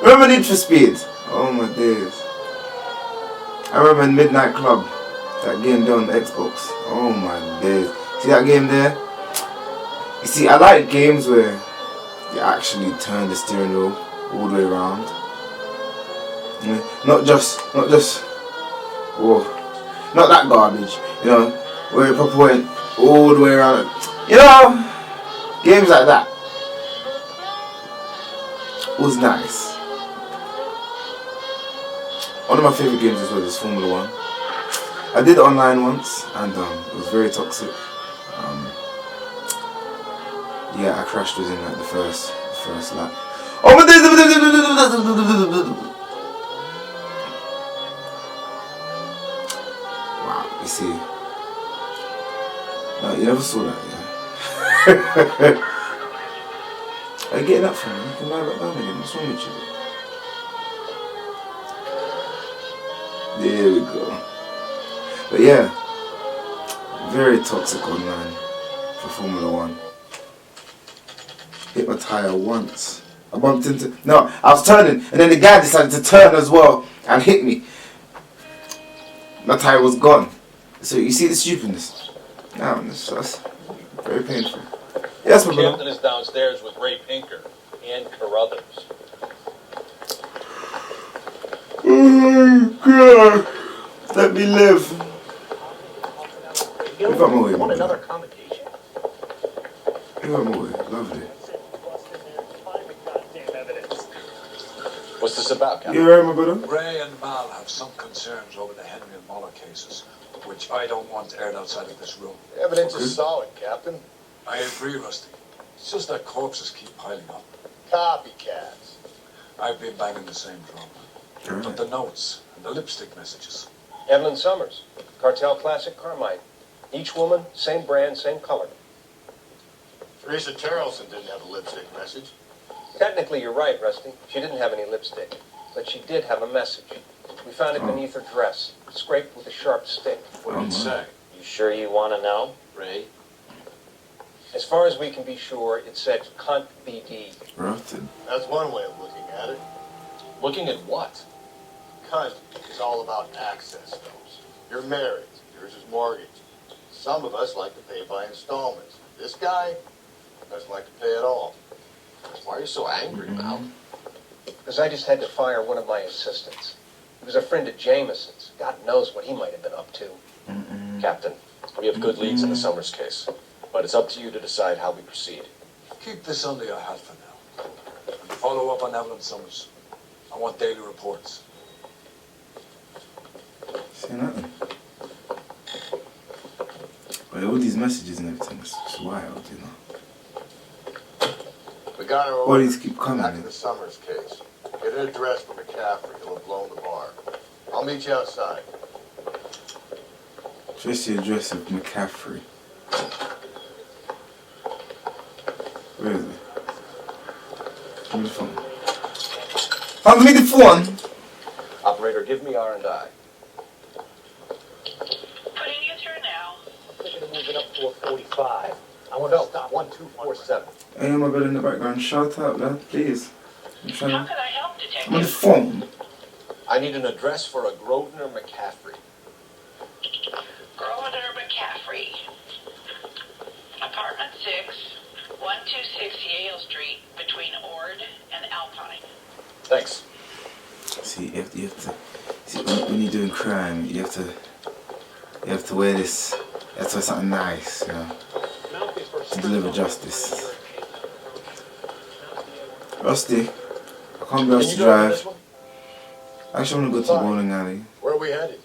Remember Need for Speed? Oh my days. I remember in Midnight Club, that game there on the Xbox. Oh my days. See that game there? You see, I like games where you actually turn the steering wheel all the way around. Not just, whoa, not that garbage, you know, where it probably went all the way around. You know, games like that was nice. One of my favourite games as well is Formula 1. I did it online once and it was very toxic. Yeah, I crashed within like the first lap. Oh my days! Wow, you see. No, you never saw that, yeah? Are you getting up from me? You can lie back down again. What's wrong with you? There we go. But yeah, very toxic online for Formula 1. Hit my tyre once. I bumped into... No, I was turning and then the guy decided to turn as well and hit me. My tyre was gone. So you see the stupidness? No, that's very painful. Yes, my brother. Captain is downstairs with Ray Pinker and Carruthers. Oh God. Let me live. Move out my way, Want man. another commendation? Move out my way. Lovely. What's this about, Captain? You alright, my brother? Ray and Mal have some concerns over the Henry and Muller cases, which I don't want aired outside of this room. Evidence is solid, Captain. I agree, Rusty. It's just that corpses keep piling up. Copycats. I've been banging the same drum. But the notes and the lipstick messages. Evelyn Summers, Cartel Classic Carmine. Each woman, same brand, same color. Teresa Terrelson didn't have a lipstick message. Technically, you're right, Rusty. She didn't have any lipstick, but she did have a message. We found it beneath her dress, scraped with a sharp stick. What did it say? You sure you want to know, Ray? As far as we can be sure, it said cunt BD. Rotten. That's one way of looking at it. Looking at what? Cunt is all about access, though. You're married. Yours is mortgaged. Some of us like to pay by installments. This guy doesn't like to pay at all. Why are you so angry, Mal? Because I just had to fire one of my assistants. He was a friend of Jameson's. God knows what he might have been up to. Captain, we have good leads in the Summers case, but it's up to you to decide how we proceed. Keep this under your hat for now. And follow up on Evelyn Summers. I want daily reports. See nothing. But all these messages and everything, it's wild, you know. We got our Bodies orders. keep coming, Back to man. the Summers case. Get an address for McCaffrey. He'll have blown the bar. I'll meet you outside. Just the address of McCaffrey. Where is it? Give me the phone. Hand me the phone! Operator, give me R&I. Putting you through now. Looking to move it up to a 45. I want to stop 1247. Hey, my brother in the background, shout out, lad, please. I'm trying How to... can I help, Detective? I'm on the phone. I need an address for a Grosvenor McCaffrey. Grosvenor McCaffrey. Apartment 6, 126 Yale Street, between Ord and Alpine. Thanks. See, you have to see, when you're doing crime, you have to wear this, you have to wear something nice, you know, to deliver justice. Rusty, I can't be asked to drive. Actually, I want to go to the bowling alley. Where are we headed?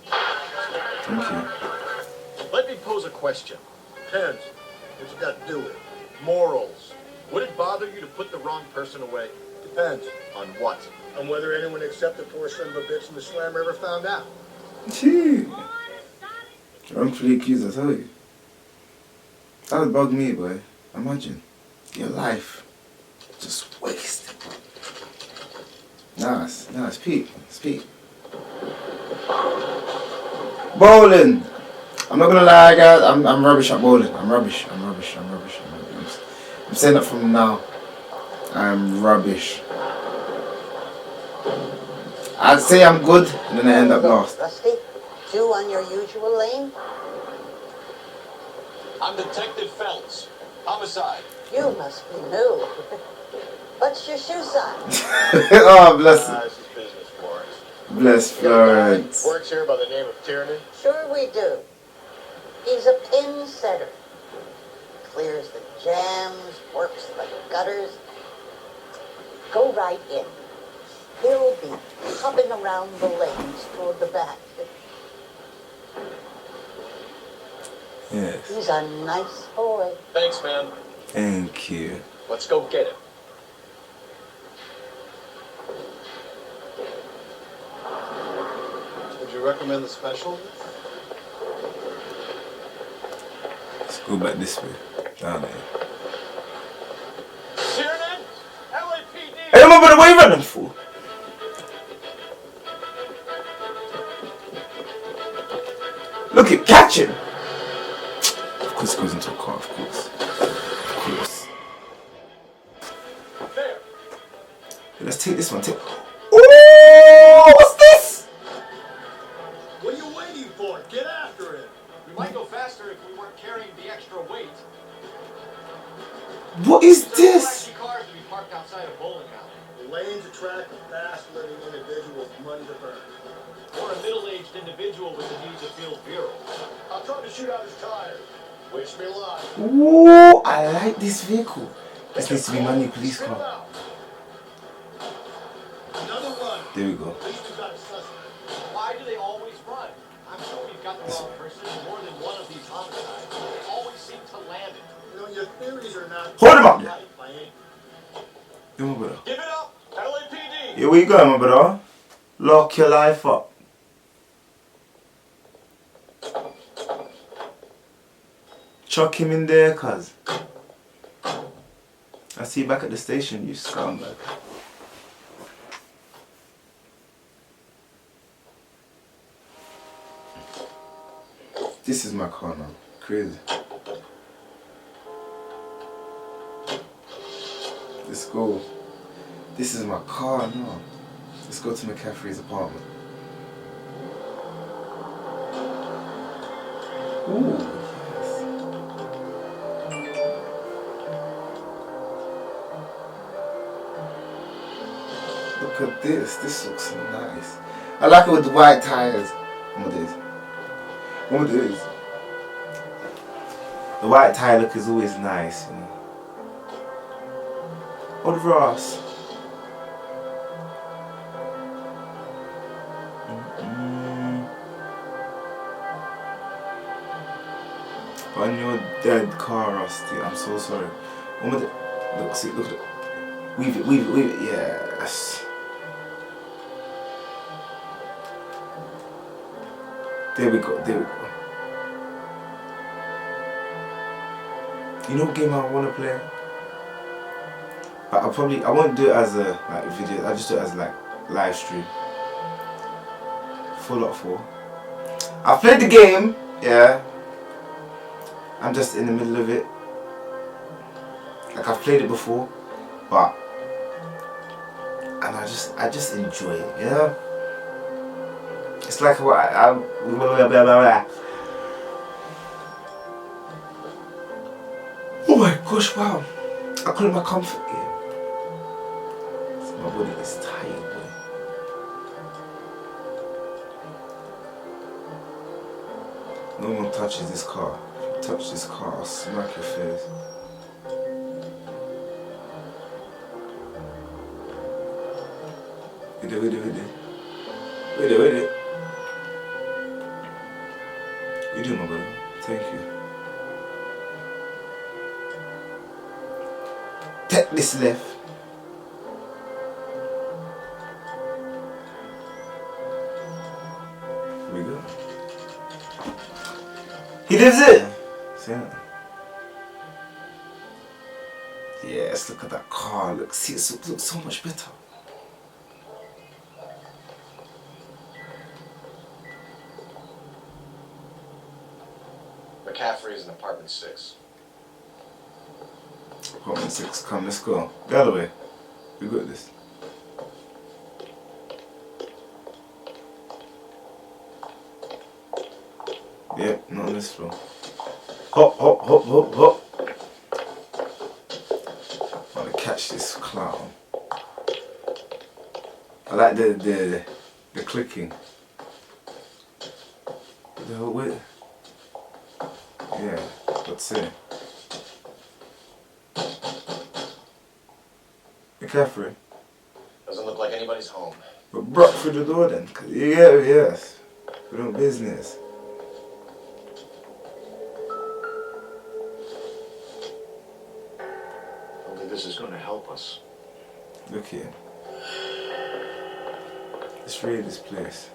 Thank you. Let me pose a question. Depends. What's it got to do with it? Morals. Would it bother you to put the wrong person away? Depends. On what? On whether anyone except the poor son of a bitch in the slammer ever found out. Gee. Wrongfully accused, I tell you. That would bug me, boy. Imagine your life just wasted. Nice, peak. Bowling. I'm not gonna lie, guys. I'm rubbish at bowling. I'm rubbish. I'm saying that from now. I'm rubbish. I'd say I'm good, and then I end up lost. Rusty, two on your usual lane? I'm Detective Phelps. Homicide. You must be new. What's your shoe size? Oh, bless This is business, Florence. Bless Florence. Works here by the name of Tyranny. Sure we do. He's a pin setter. Clears the jams, works the gutters. Go right in. He'll be hopping around the lanes toward the back. Yes. He's a nice boy. Thanks, man. Thank you. Let's go get him. Would you recommend the special? Let's go back this way. Down there. Tiernan? LAPD! Hey, my brother, what are you running for? Look at catch him! Of course it goes into a car, of course. There. Let's take this one. Oh, what's this? What are you waiting for? Get after it. We might go faster if we weren't carrying the extra weight. What is this? Cars to be parked outside a bowling alley. The lanes attract fast-living individuals with money to burn. Or a middle-aged individual with the need to feel virile. I'm trying to shoot out his tires. Wish me luck. Ooh, I like this vehicle. This needs to be my new police car. Another run. There we go. These two got a suspect. Why do they always run? I'm sure we've got the wrong person in more than one of these homicides. They always seem to land it. You know, your theories are not... Hold him up there. right, my ain't. Yo, my brother. Give it up, LAPD! Here we go, my brother. Lock your life up. Chuck him in there, cuz. I see you back at the station, you scumbag. This is my car now. Crazy. Let's go. This is my car now. Let's go to McCaffrey's apartment. Ooh, yes. Look at this. This looks nice. I like it with the white tires. What it is. The white tire look is always nice, you know. Old Ross. On your dead car, Rusty. I'm so sorry. Look at it. Weave it. Yes. There we go. You know what game I want to play? But I won't do it as a video. I'll just do it as live stream. Fallout 4. I've played the game, yeah. I'm just in the middle of it. Like I've played it before, but I just enjoy it, you know. It's like what oh my gosh! Wow, I call it my comfort game. My body is tired, boy. No one touches this car. If you touch this car, I'll smack your face. Wait it. You do, my brother. Thank you. Take this left. Here we go. He lives it. See that? Yes, look at that car. Look, see, it looks so much better. McCaffrey is in apartment 6. Apartment 6, come, let's go. The other way. We got this. Yep, not on this floor. Hop, hop, hop, hop, hop. I want to catch this clown. I like the clicking. What the hell, wait. Yeah, what's it? McCaffrey. Doesn't look like anybody's home. But broke through the door then. Yeah, yes. We don't business. I don't think this is going to help us. Look here. Let's raid this place.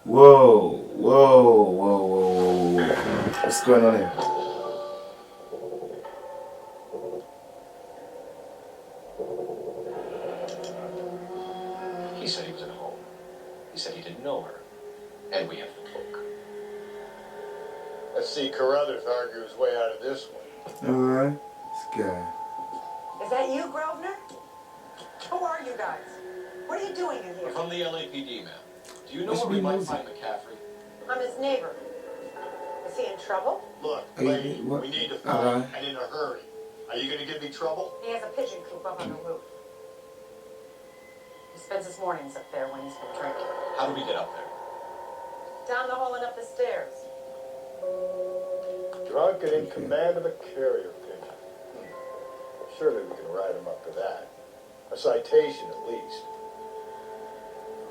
Whoa, whoa, whoa, whoa, whoa, whoa. What's going on here? He said he was at home. He said he didn't know her. And we have the book. Let's see Carruthers argue his way out of this one. Alright, this guy. Is that you, Grosvenor? Who are you guys? What are you doing in here? We're from the LAPD, ma'am. Do you know where we might find McCaffrey? I'm his neighbor. Is he in trouble? Look, lady, we need to find and in a hurry. Are you going to give me trouble? He has a pigeon coop up on the roof. He spends his mornings up there when he's been drinking. How do we get up there? Down the hall and up the stairs. Drunk and in command of a carrier pigeon. Surely we can write him up for that. A citation at least.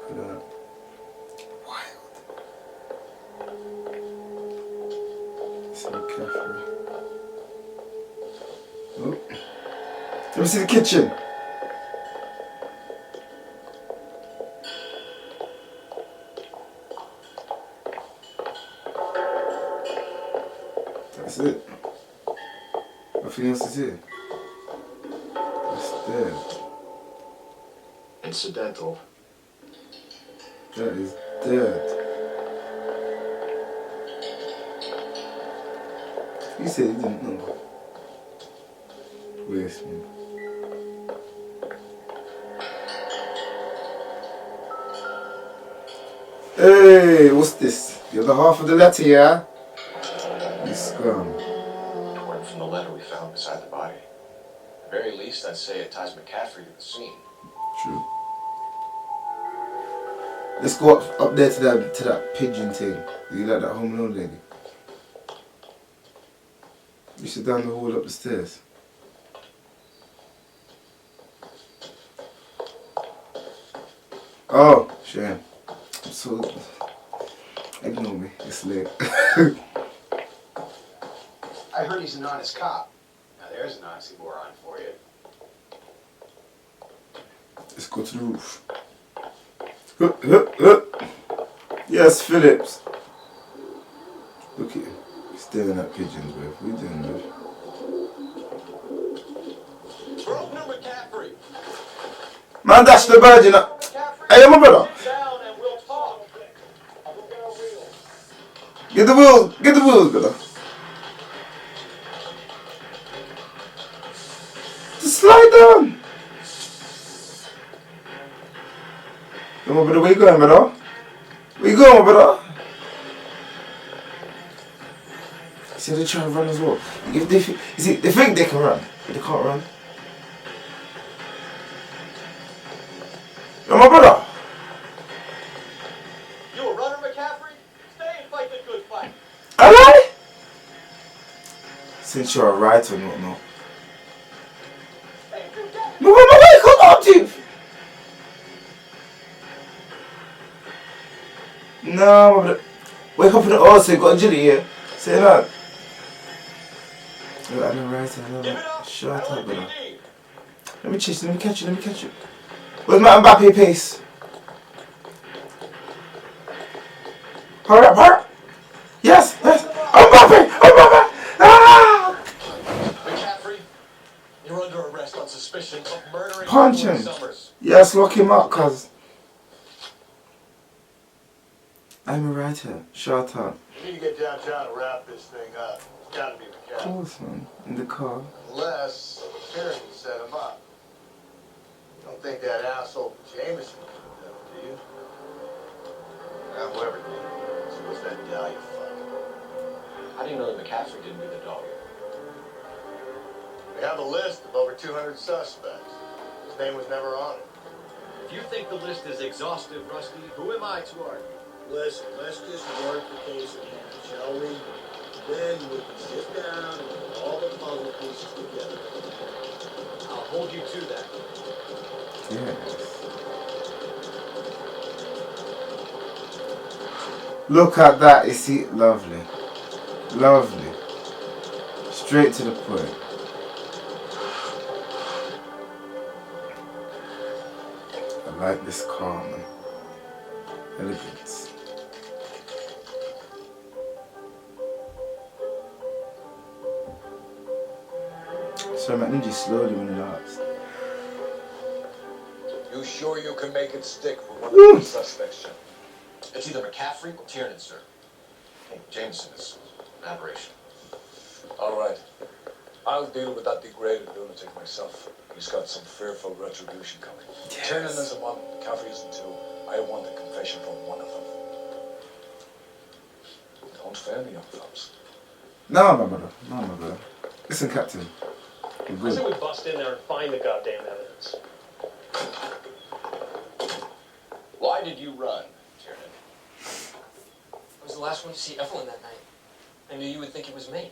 Look at that. See McCaffrey. Oh. Let me see the kitchen. That's it. Nothing else is here. It's dead. Incidental. That is dead. He said he didn't know. Waste me. Hey, what's this? The other half of the letter, yeah? You scum. Torn from the letter we found beside the body. At the very least, I'd say it ties McCaffrey to the scene. True. Let's go up there to that pigeon thing. You like that Home Alone lady? You sit down the hall up the stairs. Oh, shame. I'm so... Ignore me. It's late. I heard he's an honest cop. Now there's an honesty moron for you. Let's go to the roof. Yes, Phillips. Look at him. He's staring at pigeons, bro. What are you doing, bro? Grosvenor McCaffrey. Man, dash the bird, you know. Hey, my brother. Down and we'll talk. Get the wheels. Get the wheels, brother. Just slide down. Come on, brother. Where you going, brother? Where you going, brother? See, they're trying to run as well. If they, see, they think they can run, but they can't run. Yo, my brother. You a runner, McCaffrey? Stay and fight the good fight. Alright? Since you're a writer and whatnot. No, wait, come on, Chief. No, my brother. Wake up in the also, you got a jelly here. Say that. I don't write it. Shut up, brother. Let me chase, let me catch you. Where's my Mbappe pace? Hurry up. Yes. let's lock him up, cuz. I'm a writer. Shut up. You need to get downtown and wrap this thing up. It's gotta be Of McCaffrey. course, man. In the car. Unless Karen set him up. You don't think that asshole Jameson did that, do you? Now, whoever did, so what's that Dahlia fuck? How do you know that McCaffrey didn't do the dog? We have a list of over 200 suspects. His name was never on it. If you think the list is exhaustive, Rusty, who am I to argue? Listen, let's just work the case at hand, shall we? Then we can sit down and put all the puzzle pieces together. I'll hold you to that. Yes. Look at that. Is he lovely? Lovely. Straight to the point. I like this car, man. Elegance. So I need you slowly when you asked. You sure you can make it stick with one of the suspects, Jim? It's either McCaffrey or Tiernan, sir. Hey, Jameson is an aberration. All right. I'll deal with that degraded lunatic myself. He's got some fearful retribution coming. Yes. Tiernan isn't one, McCaffrey isn't two. I want a confession from one of them. Don't fail me, young fellas. No, my brother. No, my brother. Listen, Captain. I say we bust in there and find the goddamn evidence. Why did you run, Tiernan? I was the last one to see Evelyn that night. I knew you would think it was me.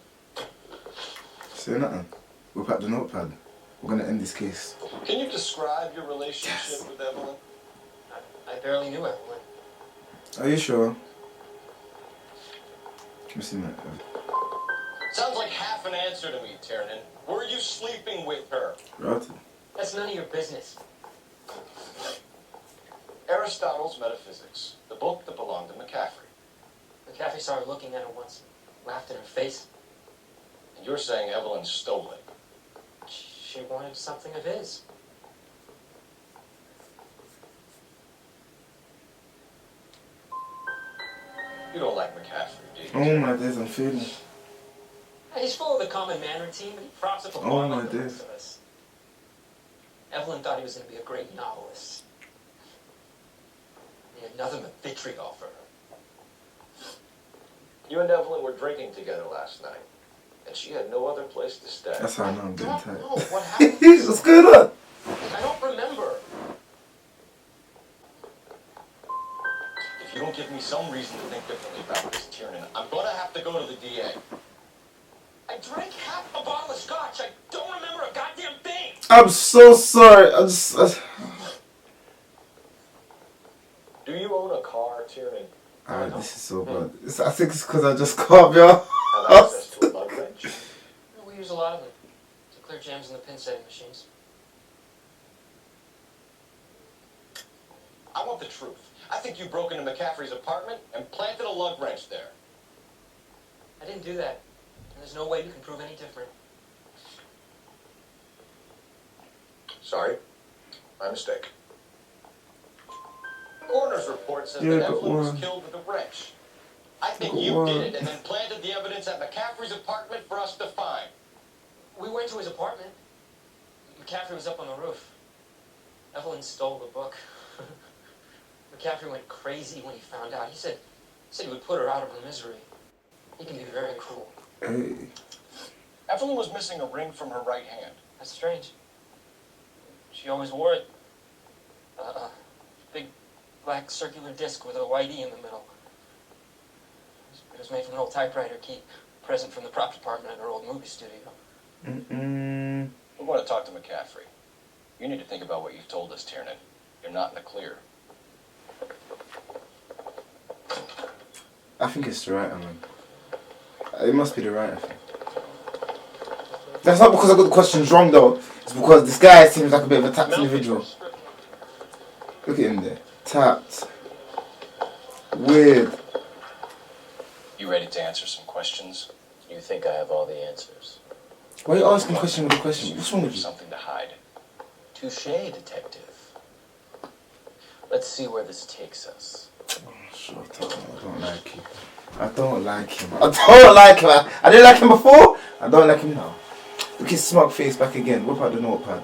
Say nothing. Whip out the notepad. We're gonna end this case. Can you describe your relationship with Evelyn? I barely knew Evelyn. Are you sure? Let me see my. Sounds like half an answer to me, Tiernan. Were you sleeping with her? Right. That's none of your business. Aristotle's Metaphysics, the book that belonged to McCaffrey. McCaffrey saw her looking at her once, laughed in her face. And you're saying Evelyn stole it? She wanted something of his. You don't like McCaffrey, do you? Oh my days, I'm feeling. He's full of the common man routine, but he props up a Oh lot my like the days. rest of us. Evelyn thought he was going to be a great novelist. He had nothing but vitriol for her. You and Evelyn were drinking together last night, and she had no other place to stay. That's how I know I'm getting tired. No, what happened? What's going on? I don't remember. If you don't give me some reason to think differently about this, Tiernan, I'm going to have to go to the DA. I drank half a bottle of scotch. I don't remember a goddamn thing. I'm so sorry. I'm just. Do you own a car, Tiernan? Alright, this is so bad. I think it's because I just caught me off. Have access to a lug wrench? We use a lot of them to clear jams in the pin setting machines. I want the truth. I think you broke into McCaffrey's apartment and planted a lug wrench there. I didn't do that. And there's no way you can prove any different. Sorry. My mistake. Coroner's report says Yeah, that but Evelyn was why? killed with a wrench. I think But you why? did it and then planted the evidence at McCaffrey's apartment for us to find. We went to his apartment. McCaffrey was up on the roof. Evelyn stole the book. McCaffrey went crazy when he found out. He said he would put her out of her misery. He can be very cruel. Hey. Evelyn was missing a ring from her right hand. That's strange. She always wore it. Big black circular disc with a white E in the middle. It was made from an old typewriter key, present from the prop department at her old movie studio. We want to talk to McCaffrey. You need to think about what you've told us, Tiernan. You're not in the clear. I think it's the writer, man. It must be the writer, I think. That's not because I got the questions wrong, though. It's because this guy seems like a bit of a tapped individual. Look at him there. Tapped. Weird. You ready to answer some questions? You think I have all the answers? Why are you asking question with a question? What's wrong with you? Something to hide. Touché, detective. Let's see where this takes us. Shut up, I don't like him. I don't like him. I don't like him. I didn't like him before. I don't like him now. Look his smug face back again. Whip out the notepad.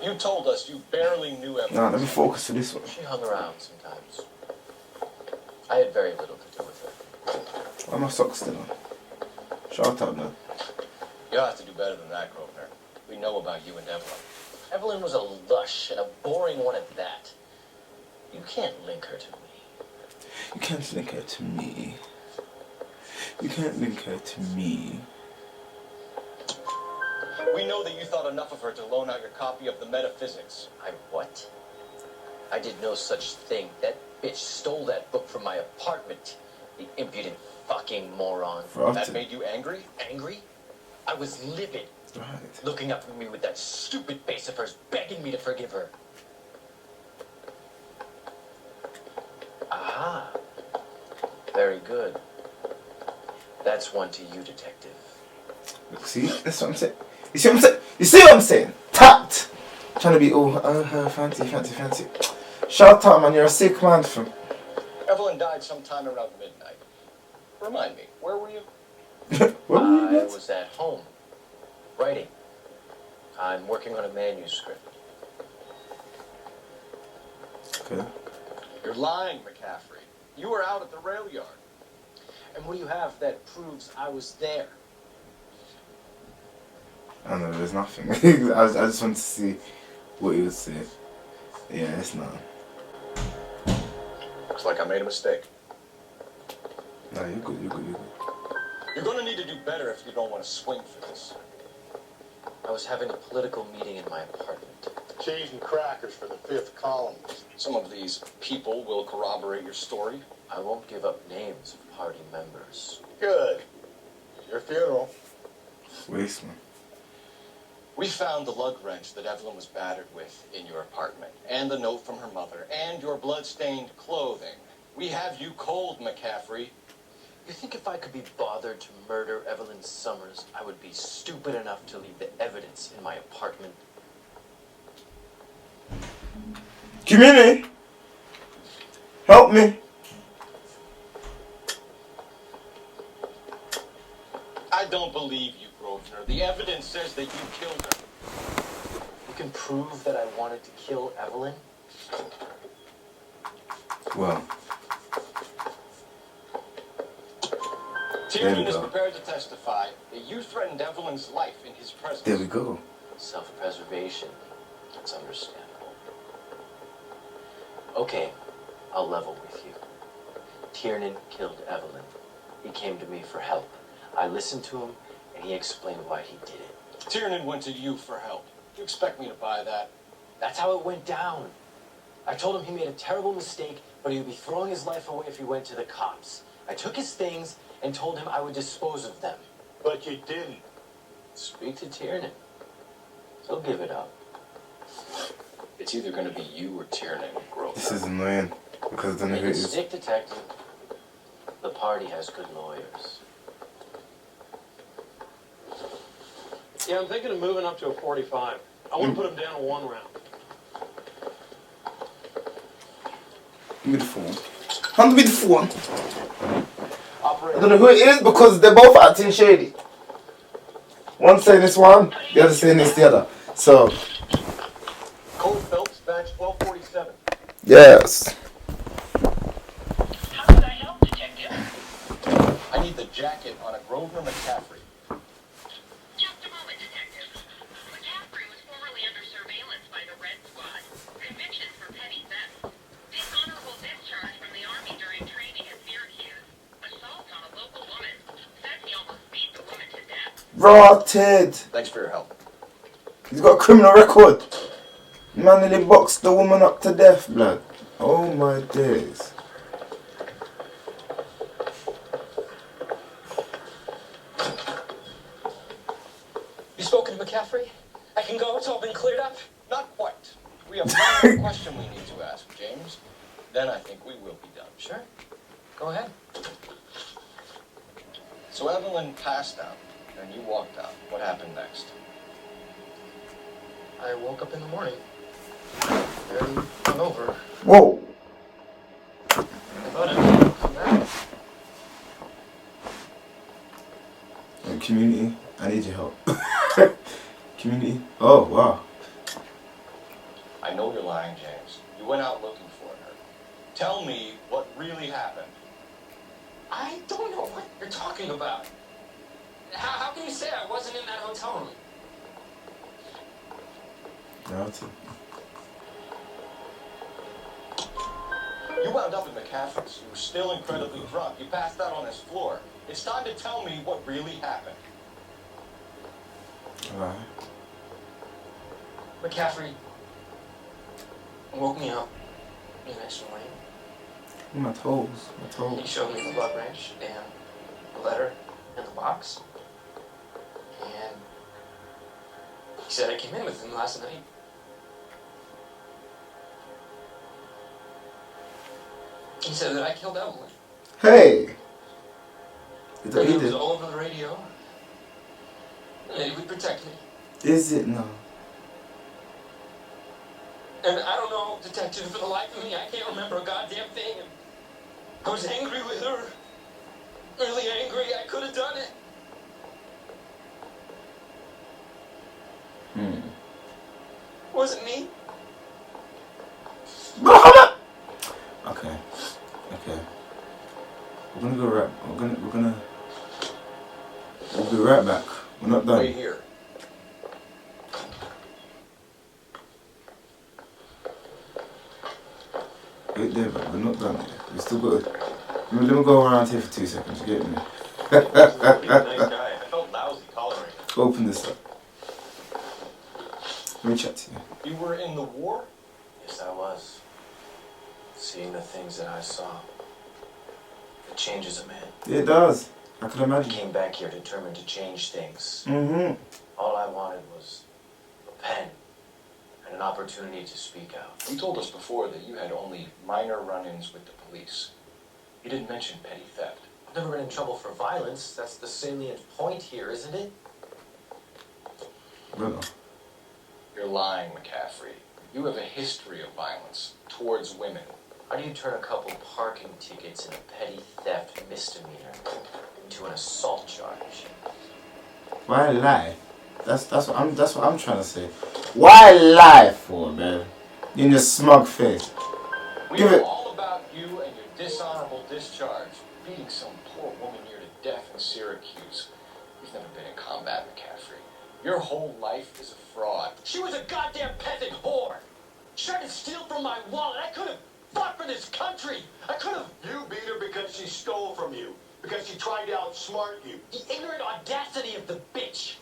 You told us you barely knew Evelyn. Nah, let me focus for this one. She hung around sometimes. I had very little to do with her. Why are my socks still on? Shut up, man. You'll have to do better than that, Grosvenor. We know about you and Evelyn. Evelyn was a lush and a boring one at that. You can't link her to me. You can't link her to me. You can't link her to me. We know that you thought enough of her to loan out your copy of the Metaphysics. I what? I did no such thing. That bitch stole that book from my apartment. The impudent fucking moron. That made you angry? Angry? I was livid. Right. Looking up at me with that stupid face of hers, begging me to forgive her. Aha. Very good. That's one to you, detective. Look, see? That's what I'm saying. You see what I'm saying? You see what I'm saying? Tapped! Trying to be all, fancy. Shut up, man. You're a sick man, fam. Evelyn died sometime around midnight. Remind me, where were you? I was at home, writing. I'm working on a manuscript. Okay. You're lying, McCaffrey. You were out at the rail yard. And what do you have that proves I was there? I don't know, there's nothing. I just want to see what he would say. Yeah, it's not. Looks like I made a mistake. No, you're good. You're going to need to do better if you don't want to swing for this. I was having a political meeting in my apartment. Cheese and crackers for the fifth column. Some of these people will corroborate your story. I won't give up names of party members. Good. Your funeral. Waste, man. We found the lug wrench that Evelyn was battered with in your apartment, and the note from her mother, and your blood-stained clothing. We have you cold, McCaffrey. You think if I could be bothered to murder Evelyn Summers, I would be stupid enough to leave the evidence in my apartment? Community! Help me! I don't believe you, Grosvenor. The evidence says that you killed her. You can prove that I wanted to kill Evelyn? Well. Tiernan is prepared to testify that you threatened Evelyn's life in his presence. There we go. Self-preservation. That's understandable. Okay, I'll level with you. Tiernan killed Evelyn. He came to me for help. I listened to him, and he explained why he did it. Tiernan went to you for help. You expect me to buy that? That's how it went down. I told him he made a terrible mistake, but he would be throwing his life away if he went to the cops. I took his things and told him I would dispose of them. But you didn't. Speak to Tiernan. He'll give it up. It's either going to be you or Tiernan, Grosvenor. This is annoying because I don't know who it is. Stick detective. The party has good lawyers. Yeah, I'm thinking of moving up to a 45. I want to put him down to 1 round. Beautiful one. Hand me the phone. I don't know who it is because they're both acting shady. One saying this one, the other saying this the other. So. Cole Phelps, badge 1247. Yes. How could I help, Detective? I need the jacket on a Grosvenor McCaffrey. Just a moment, Detective. McCaffrey was formerly under surveillance by the Red Squad. Convictions for petty theft. Dishonorable discharge from the Army during training at Syracuse. Assault on a local woman. Says he almost beat the woman to death. Rotted. Thanks for your help. He's got a criminal record. Man nearly boxed the woman up to death, blood. Oh my days. You spoken to McCaffrey? I can go? It's all been cleared up? Not quite. We have one more question we need to ask, James. Then I think we will be done. Sure. Go ahead. So Evelyn passed out, and you walked out. What happened next? I woke up in the morning. Very hungover. Whoa. Community, I need your help. Community. Oh, wow. I know you're lying, James. You went out looking for her. Tell me what really happened. I don't know what you're talking about. How can you say I wasn't in that hotel room? Narrative. You wound up in McCaffrey's. You were still incredibly drunk. You passed out on his floor. It's time to tell me what really happened. Alright. McCaffrey woke me up the next morning. My toes. He showed me the lug wrench and the letter and the box. And he said I came in with him last night. He said that I killed Evelyn. Hey! It's what And he it was did. all over the radio. And that he would protect me. Is it? No. And I don't know, detective, for the life of me, I can't remember a goddamn thing. And I was angry with her. Really angry. I could have done it. It wasn't me. Okay. We're gonna go right. We'll be right back. We're not done. Wait here. Wait there, but we're not done yet. We still got to... Let me go around here for 2 seconds, you get me? He's a nice guy. I felt lousy coloring. Open this up. Let me chat to you. You were in the war? Yes, I was. Seeing the things that I saw. It changes a man. It does. I can I imagine. came back here determined to change things. Mm-hmm. All I wanted was a pen and an opportunity to speak out. You told us before that you had only minor run-ins with the police. You didn't mention petty theft. I've never been in trouble for violence. That's the salient point here, isn't it? No. You're lying, McCaffrey. You have a history of violence towards women. How do you turn a couple parking tickets and a petty theft misdemeanor into an assault charge? Why lie? That's what I'm trying to say. Why lie for, man? In your smug face. We Give know it. all about you and your dishonorable discharge. Beating some poor woman near to death in Syracuse. You've never been in combat, McCaffrey. Your whole life is a fraud. She was a goddamn peasant whore. She tried to steal from my wallet. I could have fought for this country. I could have. You beat her because she stole from you. Because she tried to outsmart you. The ignorant audacity of the bitch.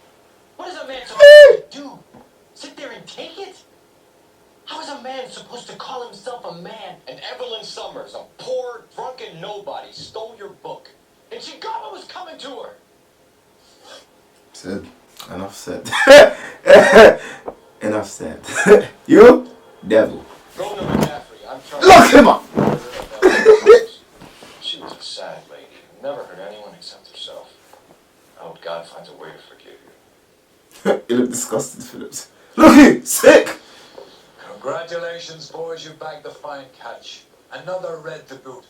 What is a man supposed to do? Sit there and take it? How is a man supposed to call himself a man? And Evelyn Summers, a poor, drunken nobody, stole your book. And she got what was coming to her. Said. Enough said. Enough said. You? Devil. Governor McCaffrey, I'm trying Lock him up! She was a sad lady who never hurt anyone except herself. I hope God finds a way to forgive you. You look disgusted, Phillips. Looky! Sick! Congratulations, boys, you bagged the fine catch. Another red to boot.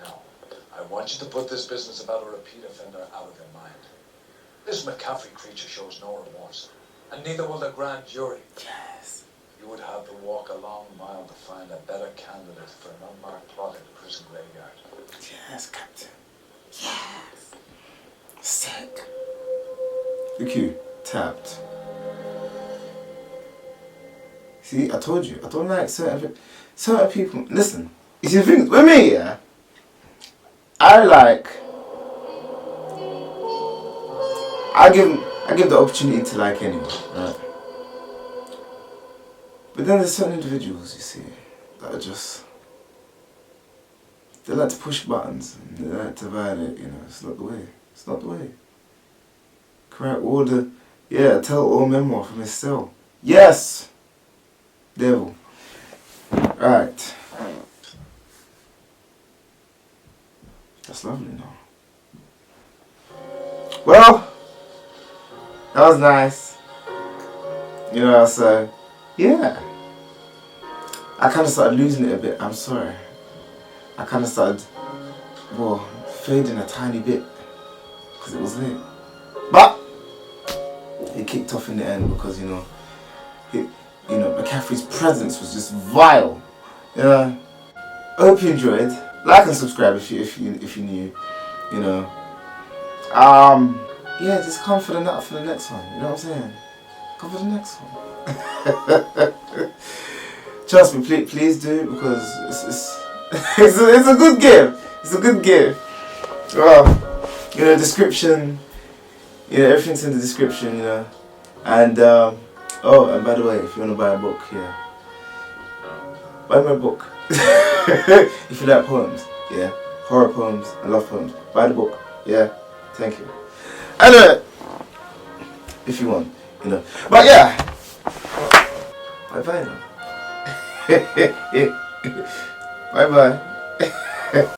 Now, I want you to put this business about a repeat offender out of your mind. This McCaffrey creature shows no remorse, and neither will the grand jury. Yes. You would have to walk a long mile to find a better candidate for an unmarked plot in the prison graveyard. Yes, Captain. Yes. Sick. Look you. Tapped. See, I told you. I don't like certain people. Listen. You see the thing with me, yeah? I give the opportunity to like anyone, right? But then there's certain individuals, you see, that are just, they like to push buttons and they like to violate, you know. It's not the way. It's not the way. Correct order. Yeah, tell all memoir from his cell. Yes! Devil. Right. That's lovely now. Well, that was nice. You know, so, yeah. I kind of started losing it a bit, I'm sorry. I kind of started, well, fading a tiny bit. because it was late. But it kicked off in the end because McCaffrey's presence was just vile. I hope you enjoyed. Like and subscribe if you're new. Yeah, just come for the next one. You know what I'm saying? Come for the next one. Trust me, please do, because it's a good gift. It's a good gift. Well, description. Everything's in the description. And and by the way, if you want to buy a book, buy my book. If you like poems, horror poems, I love poems. Buy the book, thank you. And if you want, But yeah, bye bye now. Bye bye.